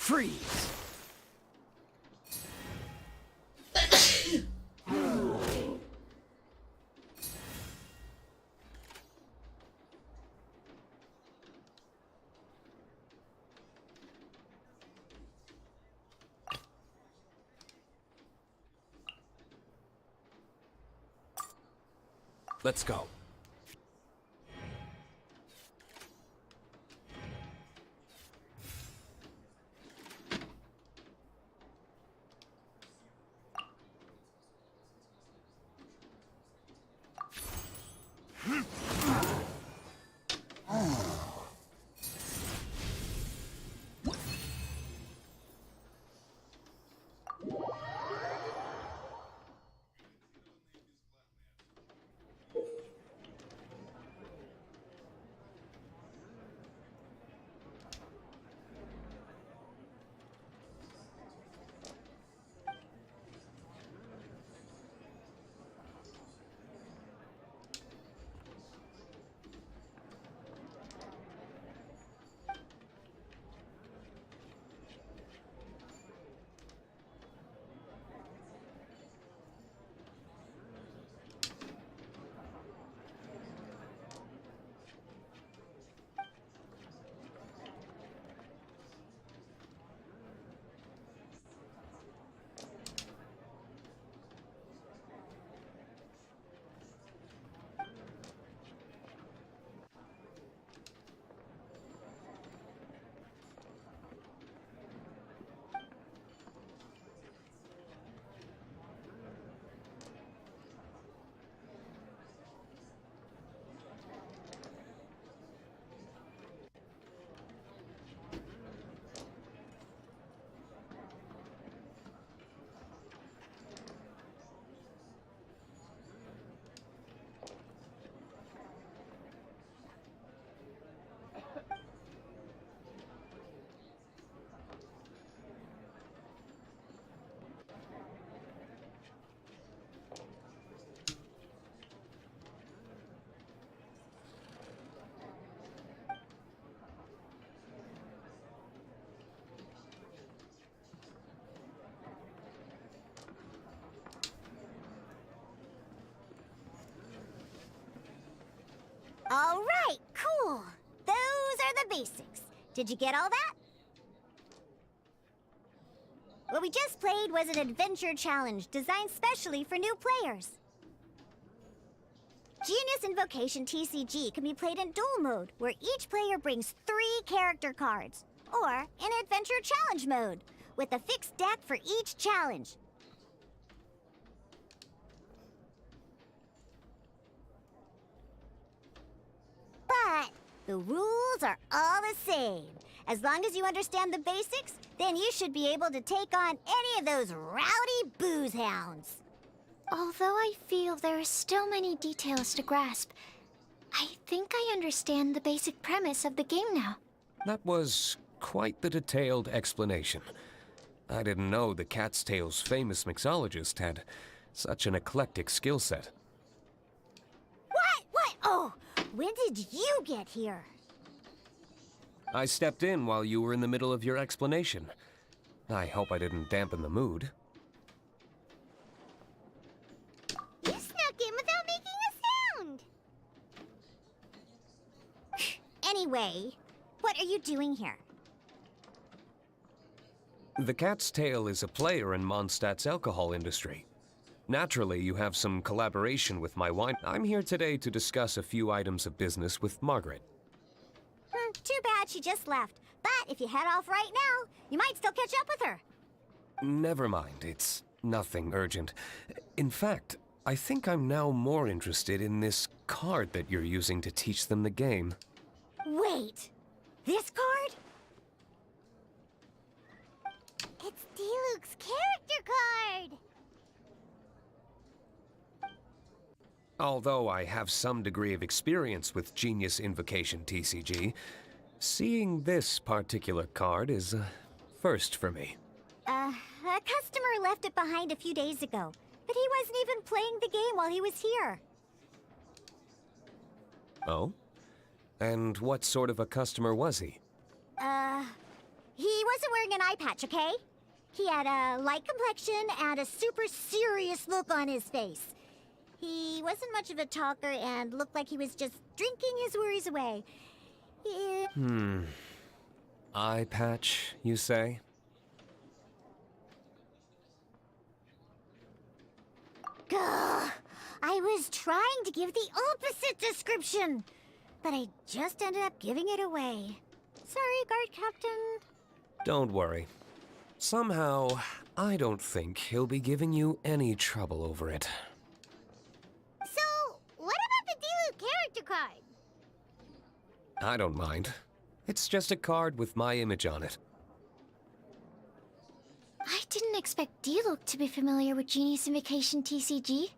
Freeze! Let's go. All right, cool. Those are the basics. Did you get all that? What we just played was an adventure challenge designed specially for new players. Genius Invocation TCG can be played in duel mode, where each player brings 3 character cards, or in adventure challenge mode, with a fixed deck for each challenge. But the rules are all the same. As long as you understand the basics, then you should be able to take on any of those rowdy booze hounds. Although I feel there are still many details to grasp, I think I understand the basic premise of the game now. That was quite the detailed explanation. I didn't know the Cat's Tail's famous mixologist had such an eclectic skill set. What? Oh, when did you get here? I stepped in while you were in the middle of your explanation. I hope I didn't dampen the mood. You snuck in without making a sound! Anyway, what are you doing here? The Cat's Tail is a player in Mondstadt's alcohol industry. Naturally, you have some collaboration with my wine. I'm here today to discuss a few items of business with Margaret. Too bad she just left. But if you head off right now, you might still catch up with her. Never mind, it's nothing urgent. In fact, I think I'm now more interested in this card that you're using to teach them the game. Wait, this card? It's Diluc's character card! Although I have some degree of experience with Genius Invocation TCG, seeing this particular card is a first for me. A customer left it behind a few days ago, but he wasn't even playing the game while he was here. Oh? And what sort of a customer was he? He wasn't wearing an eye patch, okay? He had a light complexion and a super serious look on his face. He wasn't much of a talker and looked like he was just drinking his worries away. Eye patch, you say? Gah! I was trying to give the opposite description, but I just ended up giving it away. Sorry, guard captain. Don't worry. Somehow, I don't think he'll be giving you any trouble over it. So, what about the Diluc character card? I don't mind. It's just a card with my image on it. I didn't expect Diluc to be familiar with Genius Invocation TCG.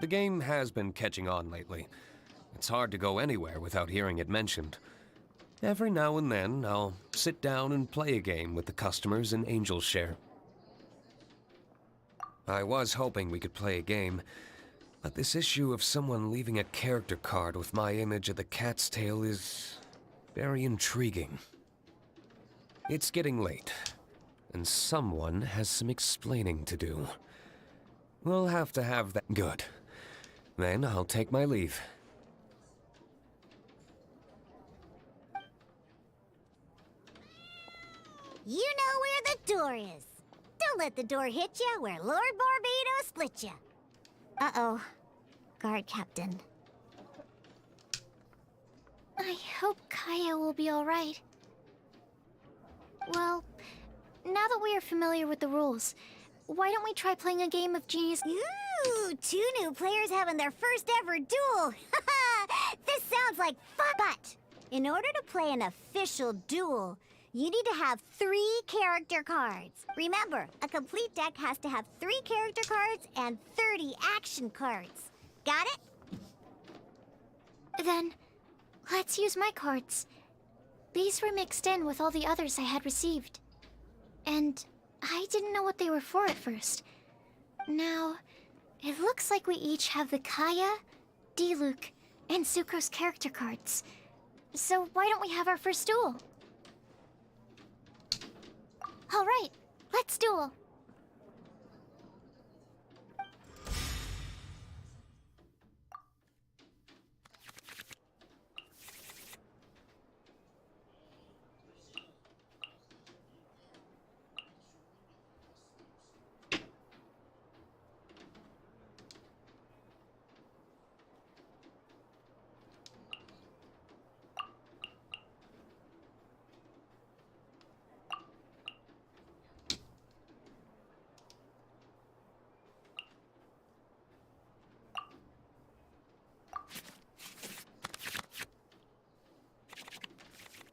The game has been catching on lately. It's hard to go anywhere without hearing it mentioned. Every now and then, I'll sit down and play a game with the customers in Angel's Share. I was hoping we could play a game, but this issue of someone leaving a character card with my image of the cat's tail is very intriguing. It's getting late, and someone has some explaining to do. We'll have to have that. Good. Then I'll take my leave. You know where the door is. Don't let the door hit you where Lord Barbados split you. Uh-oh. Guard captain. I hope Kaya will be alright. Well, now that we are familiar with the rules, why don't we try playing a game of Genius? Ooh, 2 new players having their first ever duel. This sounds like fun. But in order to play an official duel, you need to have 3 character cards. Remember, a complete deck has to have 3 character cards and 30 action cards. Got it? Then, let's use my cards. These were mixed in with all the others I had received. And I didn't know what they were for at first. Now, it looks like we each have the Kaya, Diluc, and Sucrose character cards. So why don't we have our first duel? All right, let's duel.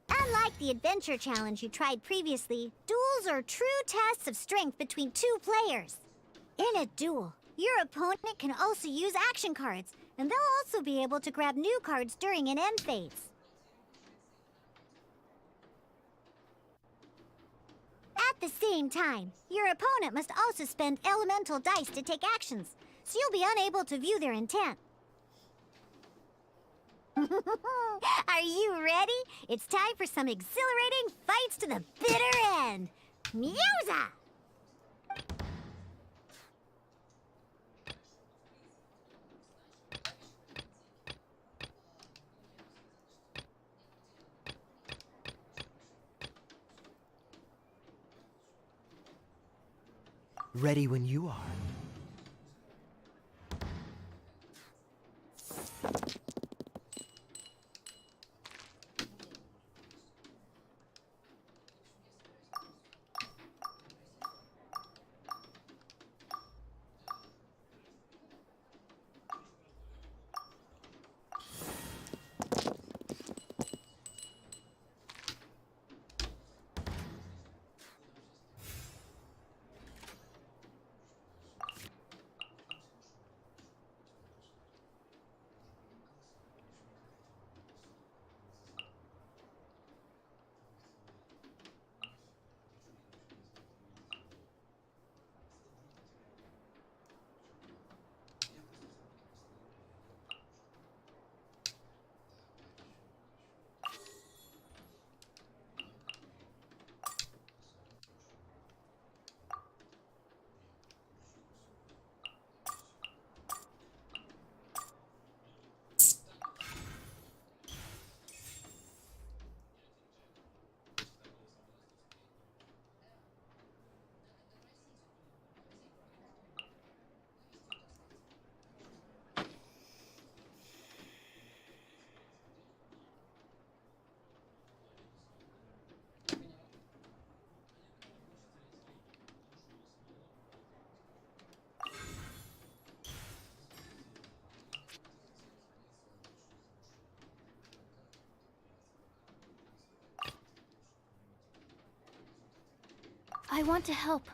Unlike the adventure challenge you tried previously, duels are true tests of strength between 2 players. In a duel, your opponent can also use action cards, and they'll also be able to grab new cards during an end phase. At the same time, your opponent must also spend elemental dice to take actions, so you'll be unable to view their intent. Are you ready? It's time for some exhilarating fights to the bitter end. Musa! Ready when you are. I want to help.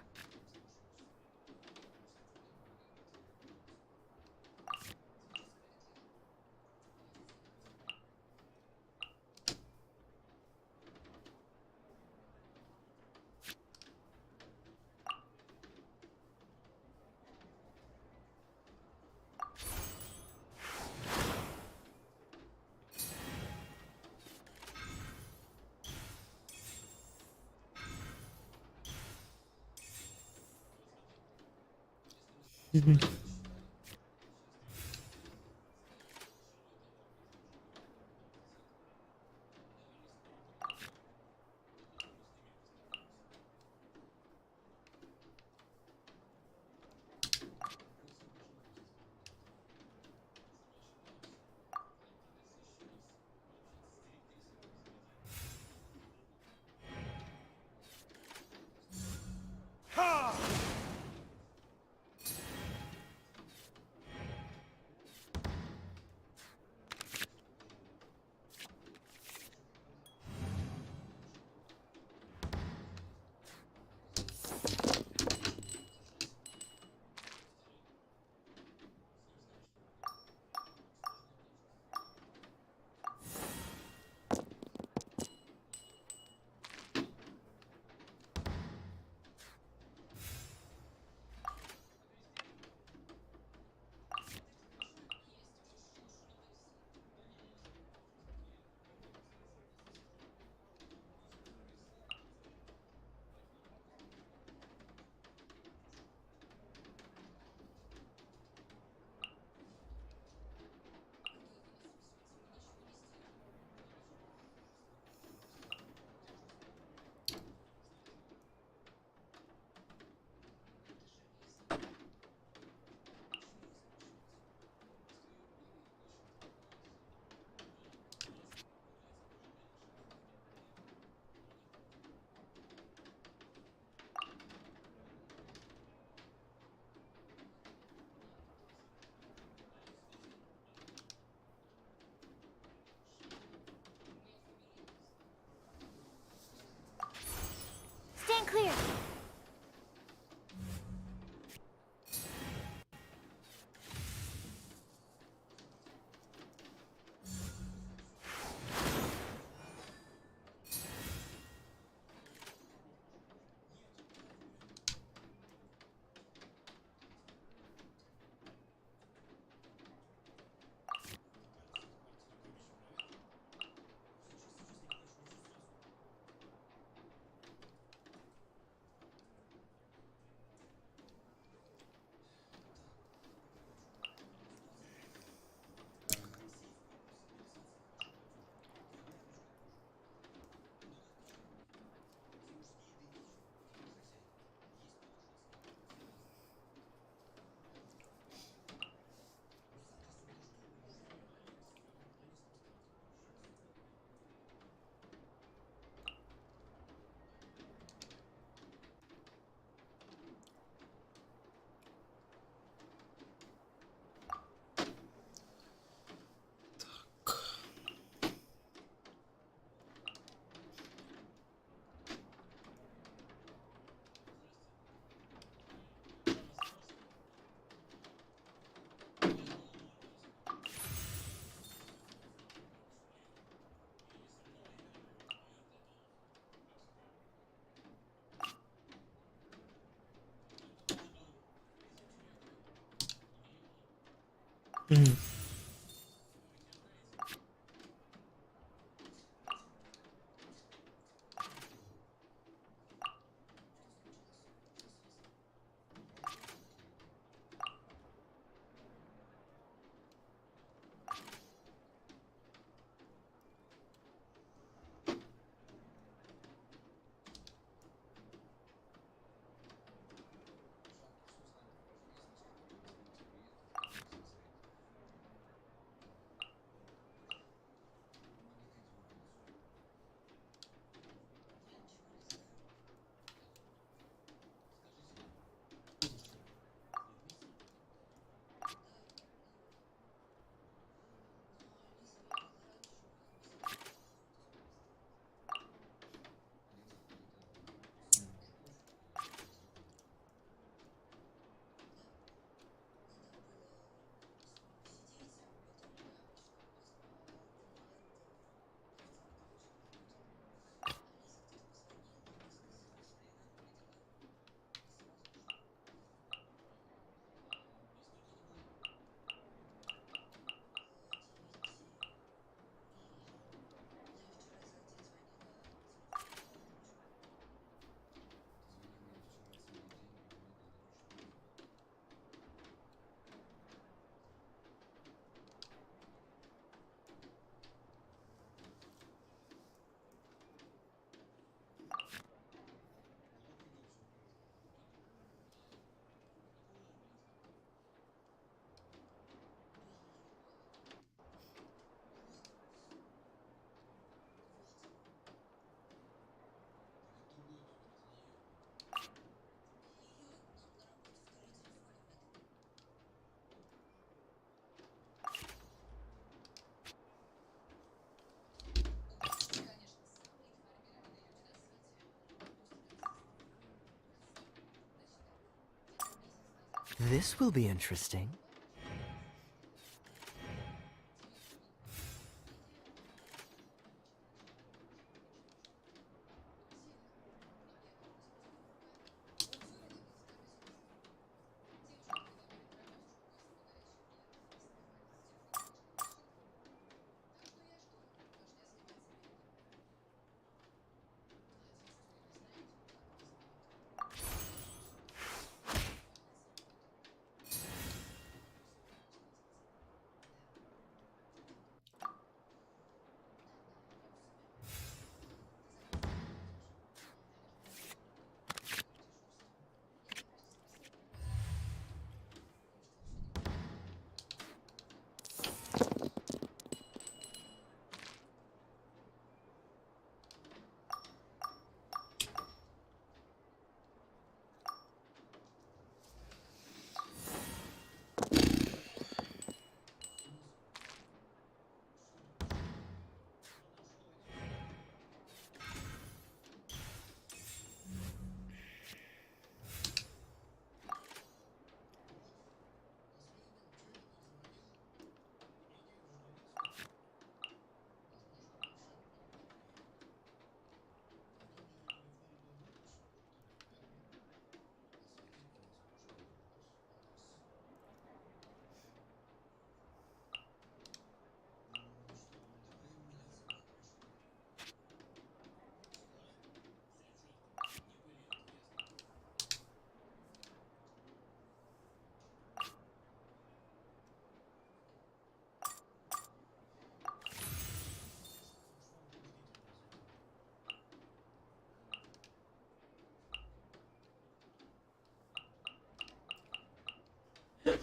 Stand clear. This will be interesting.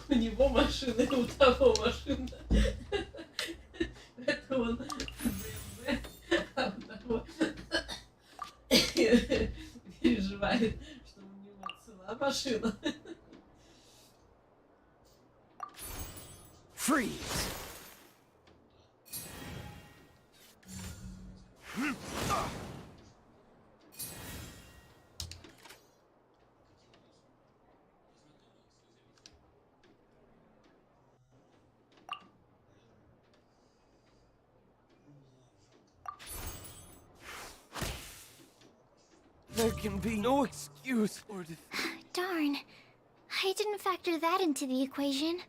У него машина, и у того машина. Это он БМВ, а у того переживает, что у него цела машина. Freeze! There can be no excuse or Darn. I didn't factor that into the equation.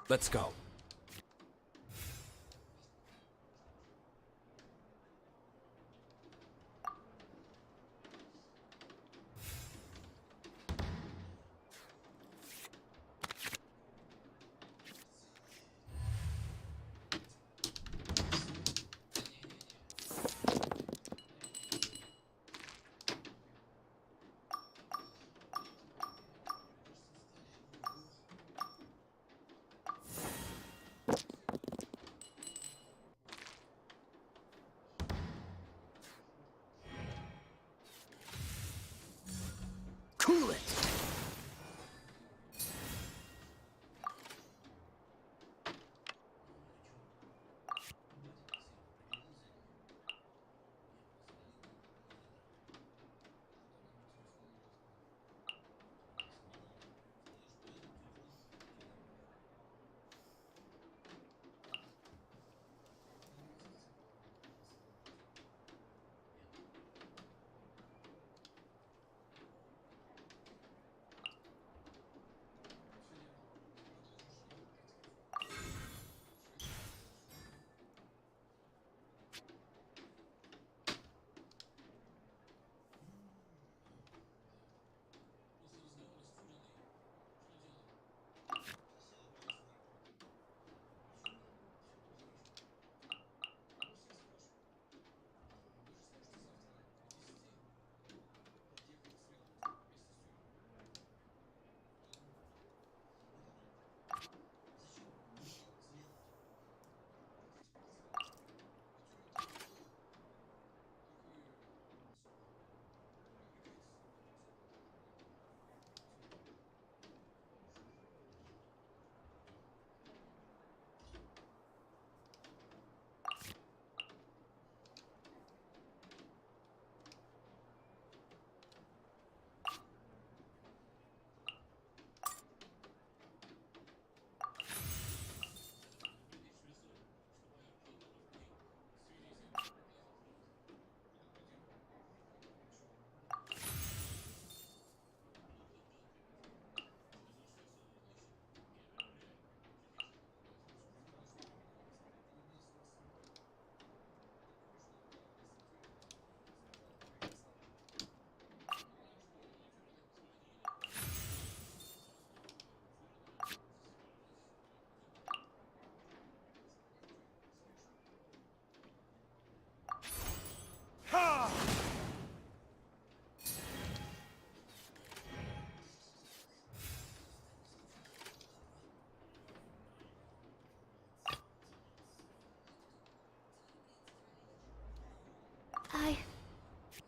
Let's go.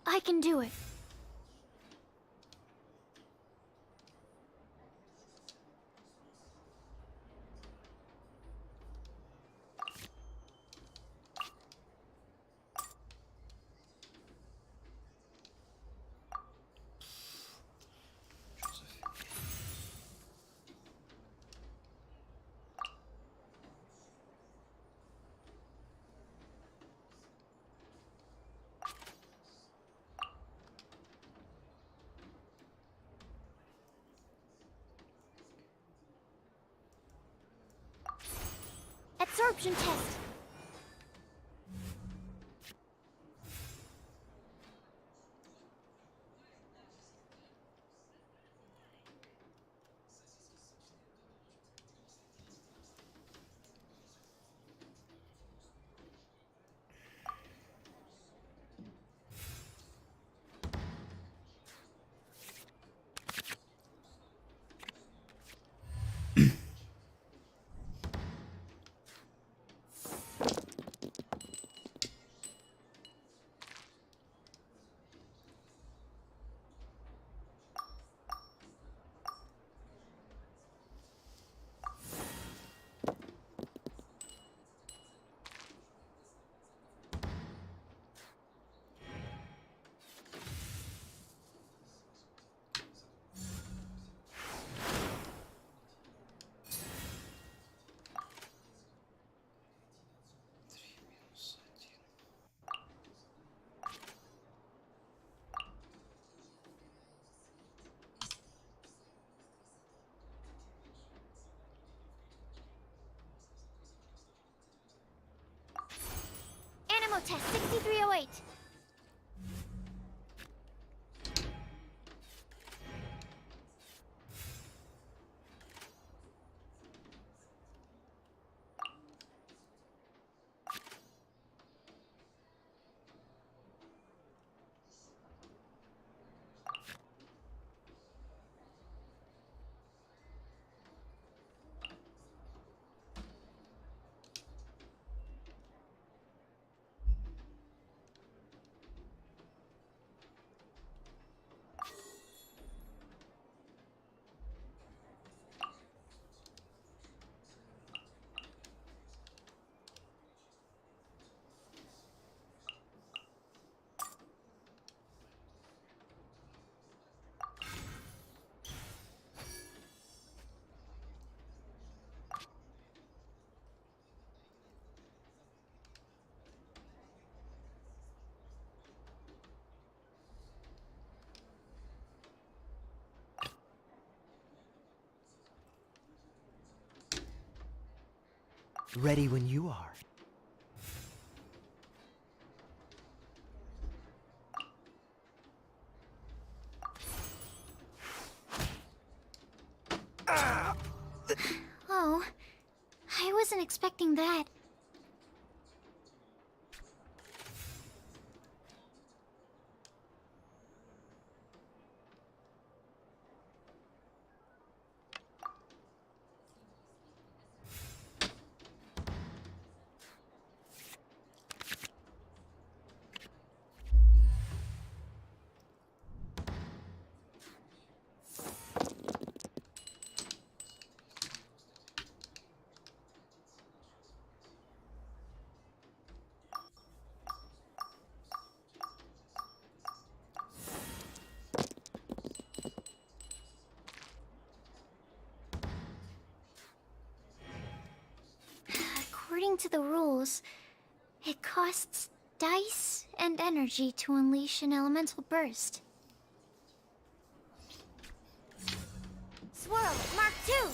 I can do it. Absorption test. Animo test 6308. Ready when you are. Oh, I wasn't expecting that. According to the rules, it costs dice and energy to unleash an elemental burst. Swirl, Mark II!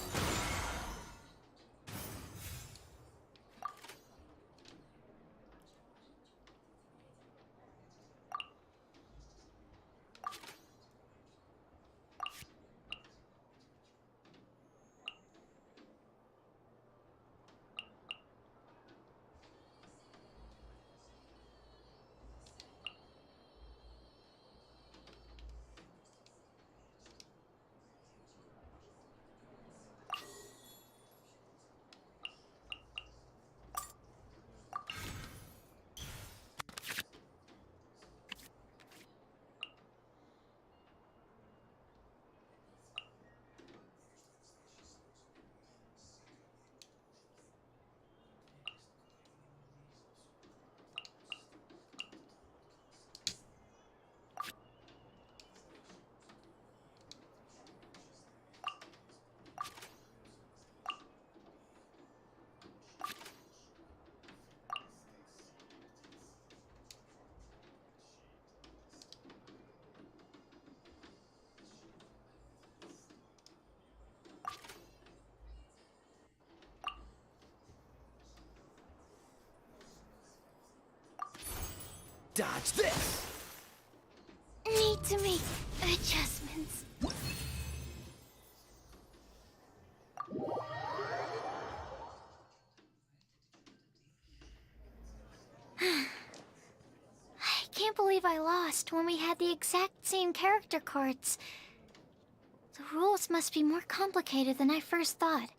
dodge this! Need to make adjustments. I can't believe I lost when we had the exact same character cards. The rules must be more complicated than I first thought.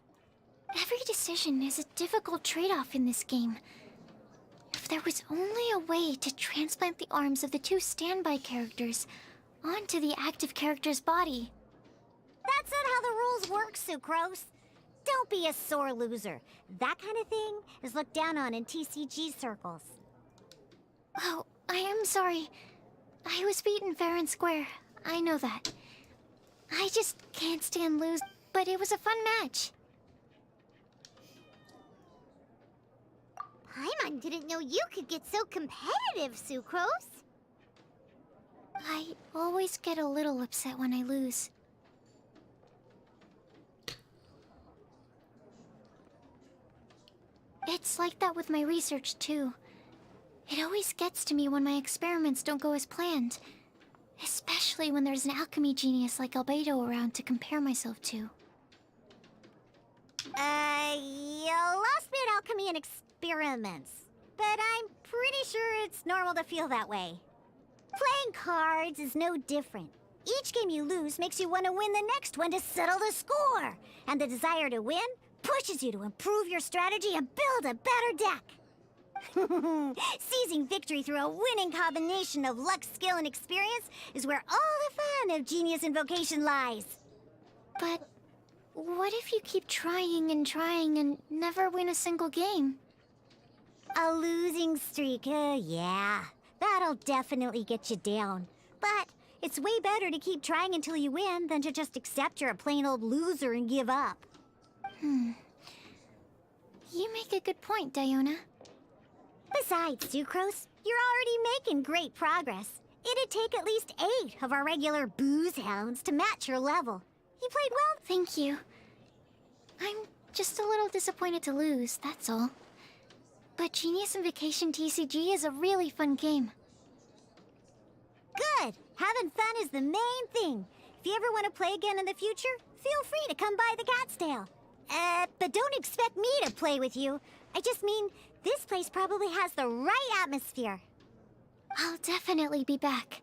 Every decision is a difficult trade-off in this game. If there was only a way to transplant the arms of the two standby characters onto the active character's body. That's not how the rules work, Sucrose. Don't be a sore loser. That kind of thing is looked down on in TCG circles. Oh, I am sorry. I was beaten fair and square. I know that. I just can't stand lose, but it was a fun match. Paimon didn't know you could get so competitive, Sucrose. I always get a little upset when I lose. It's like that with my research, too. It always gets to me when my experiments don't go as planned. Especially when there's an alchemy genius like Albedo around to compare myself to. You lost me at alchemy and experiments. But I'm pretty sure it's normal to feel that way. Playing cards is no different. Each game you lose makes you want to win the next one to settle the score. And the desire to win pushes you to improve your strategy and build a better deck. Seizing victory through a winning combination of luck, skill, and experience is where all the fun of Genius Invocation lies. But what if you keep trying and never win a single game? A losing streak, yeah. That'll definitely get you down. But it's way better to keep trying until you win than to just accept you're a plain old loser and give up. You make a good point, Diona. Besides, Sucrose, you're already making great progress. It'd take at least 8 of our regular booze hounds to match your level. You played well. Thank you. I'm just a little disappointed to lose, that's all. But Genius Invocation TCG is a really fun game. Good! Having fun is the main thing. If you ever want to play again in the future, feel free to come by the Cat's Tail. But don't expect me to play with you. I just mean, this place probably has the right atmosphere. I'll definitely be back.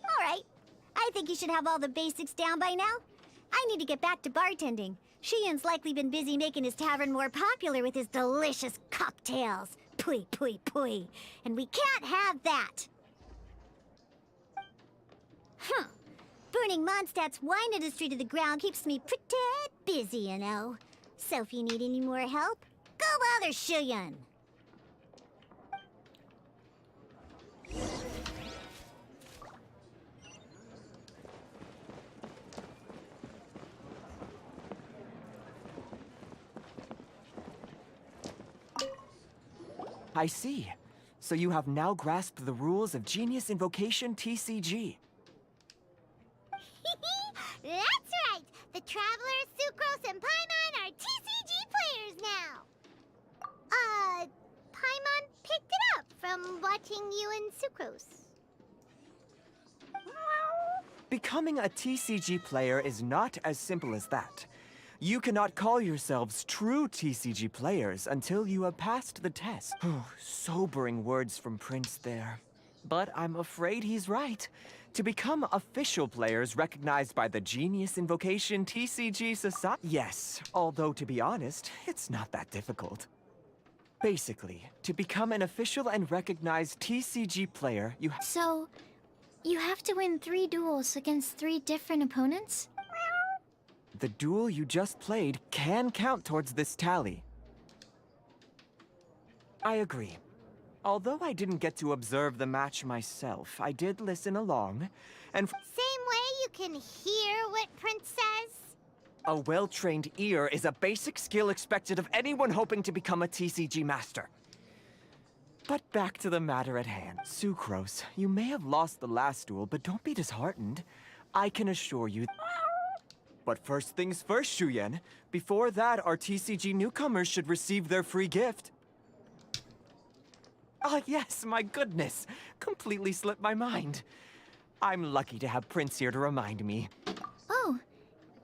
All right. I think you should have all the basics down by now. I need to get back to bartending. Shiyan's likely been busy making his tavern more popular with his delicious cocktails. Pui, pui, pui. And we can't have that. Burning Mondstadt's wine industry to the ground keeps me pretty busy, you know. So if you need any more help, go bother Shiyan. I see. So you have now grasped the rules of Genius Invocation TCG. That's right! The Travelers, Sucrose, and Paimon are TCG players now! Paimon picked it up from watching you and Sucrose. Becoming a TCG player is not as simple as that. You cannot call yourselves true TCG players until you have passed the test. Sobering words from Prince there. But I'm afraid he's right. To become official players recognized by the Genius Invocation TCG Society. Yes, although to be honest, it's not that difficult. Basically, to become an official and recognized TCG player, you So, you have to win 3 duels against 3 different opponents? The duel you just played can count towards this tally. I agree. Although I didn't get to observe the match myself, I did listen along, and Same way you can hear what Prince says? a well-trained ear is a basic skill expected of anyone hoping to become a TCG master. But back to the matter at hand. Sucrose, you may have lost the last duel, but don't be disheartened. I can assure you... But first things first, Shuyen. Before that, our TCG newcomers should receive their free gift. Ah, yes, my goodness. Completely slipped my mind. I'm lucky to have Prince here to remind me. Oh,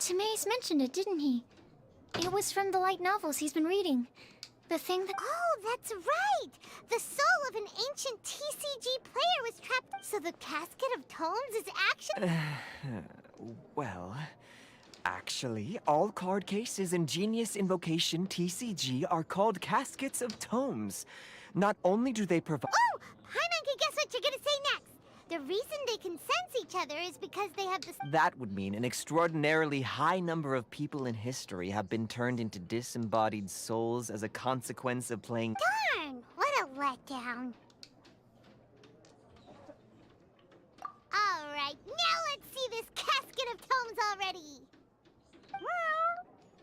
Timaeus mentioned it, didn't he? It was from the light novels he's been reading. The thing that... Oh, that's right! The soul of an ancient TCG player was trapped, so the Casket of Tomes is actually... Well, actually, all card cases in Genius Invocation TCG are called Caskets of Tomes. Not only do they provide... Oh! Paimon can guess what you're gonna say next! The reason they can sense each other is because they have this... That would mean an extraordinarily high number of people in history have been turned into disembodied souls as a consequence of playing... Darn! What a letdown. Alright, now let's see this Casket of Tomes already!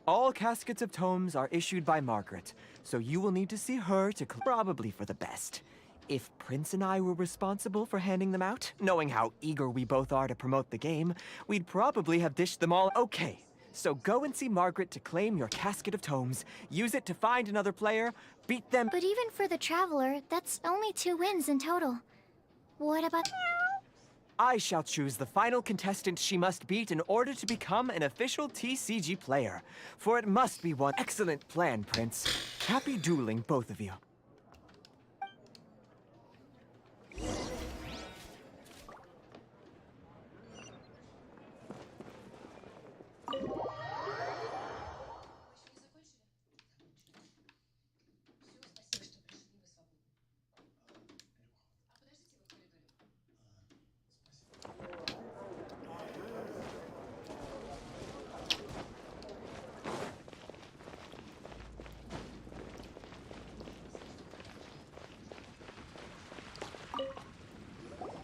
All Caskets of Tomes are issued by Margaret, so you will need to see her to probably for the best. If Prince and I were responsible for handing them out, knowing how eager we both are to promote the game, we'd probably have dished them all. Okay, so go and see Margaret to claim your Casket of Tomes, use it to find another player, beat them... But even for the Traveler, that's only 2 wins in total. What about... I shall choose the final contestant she must beat in order to become an official TCG player. For it must be one excellent plan, Prince. Happy dueling, both of you.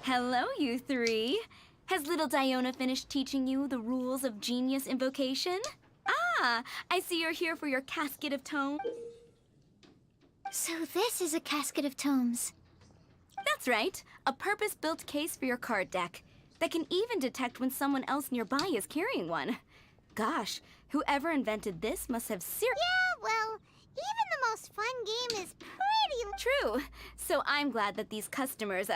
Hello, you three. Has little Diona finished teaching you the rules of Genius Invocation? Ah, I see you're here for your Casket of Tomes. So this is a Casket of Tomes. That's right. A purpose-built case for your card deck that can even detect when someone else nearby is carrying one. Gosh, whoever invented this must have Yeah, well, even the most fun game is pretty... True. So I'm glad that these customers,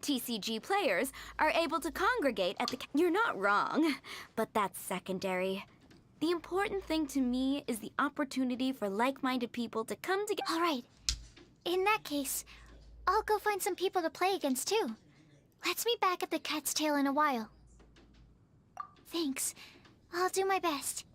TCG players, are able to congregate at the... You're not wrong, but that's secondary. The important thing to me is the opportunity for like-minded people to come together. All right. In that case, I'll go find some people to play against too. Let's meet back at the Cat's Tail in a while. Thanks. I'll do my best.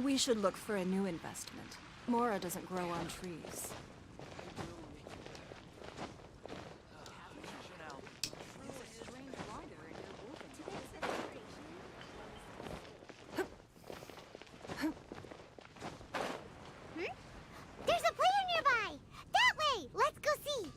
We should look for a new investment. Mora doesn't grow on trees. There's a player nearby! That way! Let's go see!